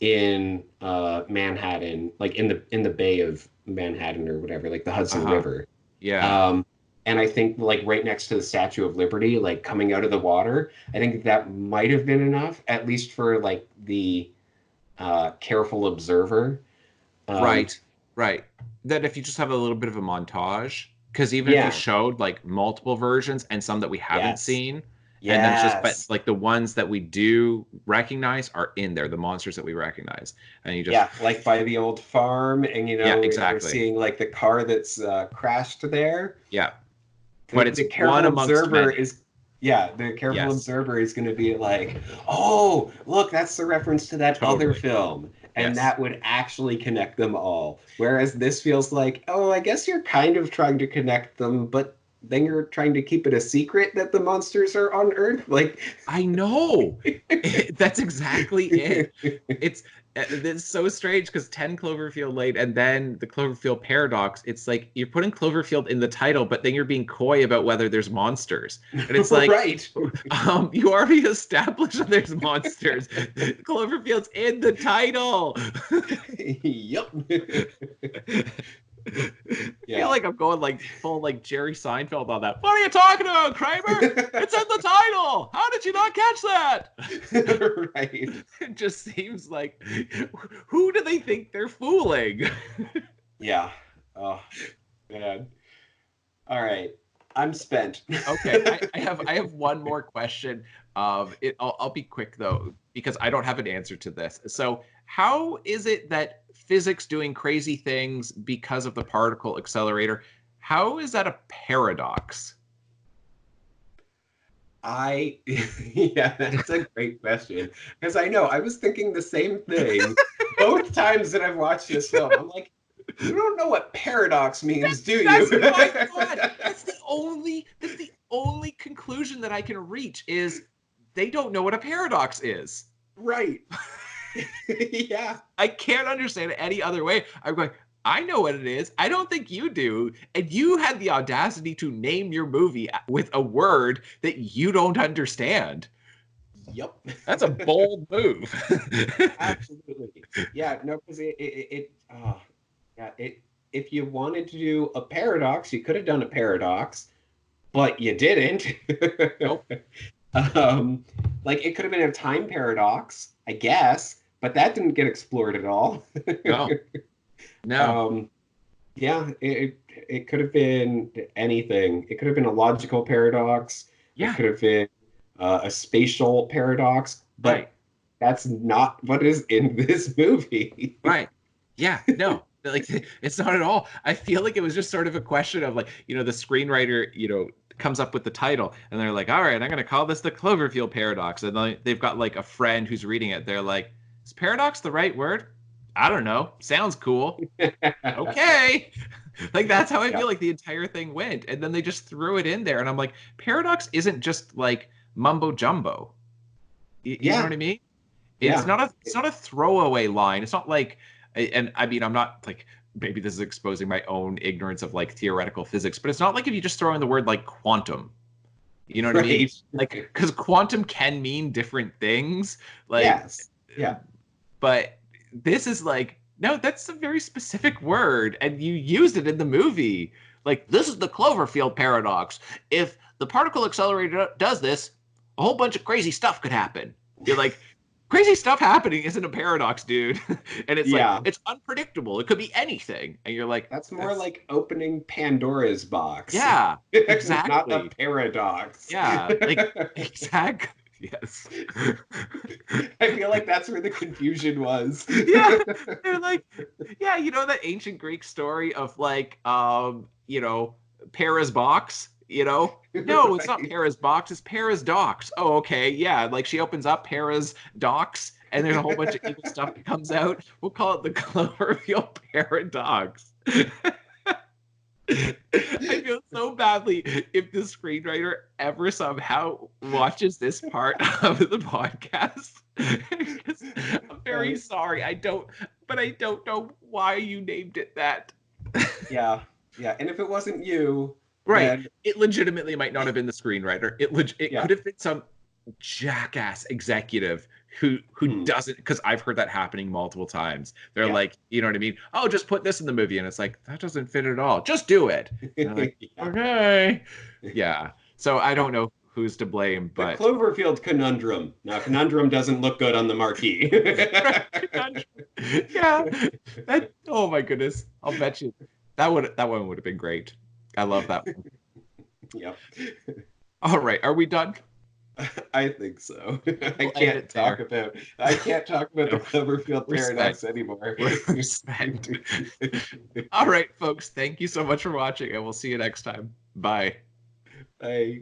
in Manhattan, like in the Bay of Manhattan or whatever, like the Hudson Uh-huh. River. Yeah. Um, and I think like right next to the Statue of Liberty, like coming out of the water, I think that might have been enough, at least for like careful observer. Um, Right, right. That if you just have a little bit of a montage, because even if you yeah, showed like multiple versions and some that we haven't yes, seen, and then it's just, but yes, like the ones that we do recognize are in there, the monsters that we recognize, and you just, yeah, like by the old farm, and yeah, we're exactly, seeing like the car that's crashed there. yeah. The But it's the one careful amongst observer many. is yeah, the careful Yes, observer is going to be like, oh, look, that's the reference to that other totally. film. And Yes. that would actually connect them all. Whereas this feels like, oh, I guess you're kind of trying to connect them, but then you're trying to keep it a secret that the monsters are on Earth. Like, I know. That's exactly it. It's it's so strange because 10 Cloverfield Lane and then the Cloverfield Paradox, it's like you're putting Cloverfield in the title, but then you're being coy about whether there's monsters. And it's like, right. you already established that there's monsters. Cloverfield's in the title. Yep. I feel Yeah. like I'm going like full like Jerry Seinfeld on that. What are you talking about, Kramer? It's in the title. How did you not catch that? Right. It just seems like who do they think they're fooling? Yeah. Oh, man. All right. I'm spent. Okay, I have one more question. I'll be quick though because I don't have an answer to this. So how is it that physics doing crazy things because of the particle accelerator? How is that a paradox? Yeah, that's a great question. Because I know I was thinking the same thing both times that I've watched this film. I'm like, you don't know what paradox means, do you? That's what I thought. That's the only conclusion that I can reach is they don't know what a paradox is. Right. Yeah. I can't understand it any other way. I'm going, I know what it is. I don't think you do. And you had the audacity to name your movie with a word that you don't understand. Yep. That's a bold move. Absolutely. Yeah, no, because yeah, if you wanted to do a paradox, you could have done a paradox, but you didn't. Nope. Um, like it could have been a time paradox, I guess, but that didn't get explored at all. No. No. Um, yeah, it could have been anything. It could have been a logical paradox. It Yeah. could have been a spatial paradox, Right. but that's not what is in this movie. Right. Yeah. No. Like it's not at all. I feel like it was just sort of a question of like, the screenwriter, comes up with the title and they're like, all right, I'm gonna call this the Cloverfield Paradox. And they've got like a friend who's reading it. They're like, is paradox the right word? I don't know. Sounds cool. Okay. Like that's how I Yeah, feel like the entire thing went. And then they just threw it in there. And I'm like, paradox isn't just like mumbo jumbo. You know yeah, what I mean? It's yeah. not a throwaway line. It's not like, and I mean, I'm not like, maybe this is exposing my own ignorance of like theoretical physics, but it's not like if you just throw in the word like quantum. You know what I mean? Right. Like, because quantum can mean different things. Like, Yes. Yeah. but this is like, no, that's a very specific word, and you used it in the movie. Like, this is the Cloverfield paradox. If the particle accelerator does this, a whole bunch of crazy stuff could happen. You're like, crazy stuff happening isn't a paradox, dude. And it's like, Yeah. it's unpredictable. It could be anything. And you're like, That's more like opening Pandora's box. yeah, Not a exactly. paradox. Yeah, like, exactly. Yes. I feel like that's where the confusion was. Yeah, they're like, yeah, that ancient Greek story of like, Para's box. No, it's not Right. Para's box. It's Para's docks. Oh, okay, yeah. Like she opens up Para's docks, and there's a whole bunch of evil stuff that comes out. We'll call it the Cloverfield Paradox. I feel so badly if the screenwriter ever somehow watches this part of the podcast. I'm very sorry. But I don't know why you named it that. Yeah. Yeah. And if it wasn't you, Right. then It legitimately might not have been the screenwriter. It yeah. could have been some jackass executive who Hmm. doesn't, because I've heard that happening multiple times. They're Yeah. like, you know what I mean? Oh, just put this in the movie, and it's like that doesn't fit at all. Just do it. And I'm like, Yeah. okay, yeah. So I don't know who's to blame, The but Cloverfield conundrum. Now, conundrum doesn't look good on the marquee. yeah. Oh my goodness. I'll bet you that one would have been great. I love that one. Yep. All right, are we done? I think so. I We'll can't end it talk there. about the Cloverfield Paradox Respect. anymore. Respect. All right, folks. Thank you so much for watching, and we'll see you next time. Bye. I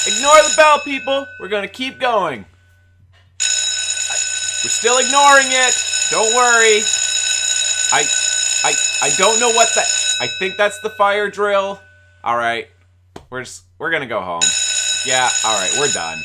Ignore the bell, people. We're gonna keep going. We're still ignoring it. Don't worry. I don't know what that. I think that's the fire drill. All right. We're gonna go home. Yeah. All right. We're done.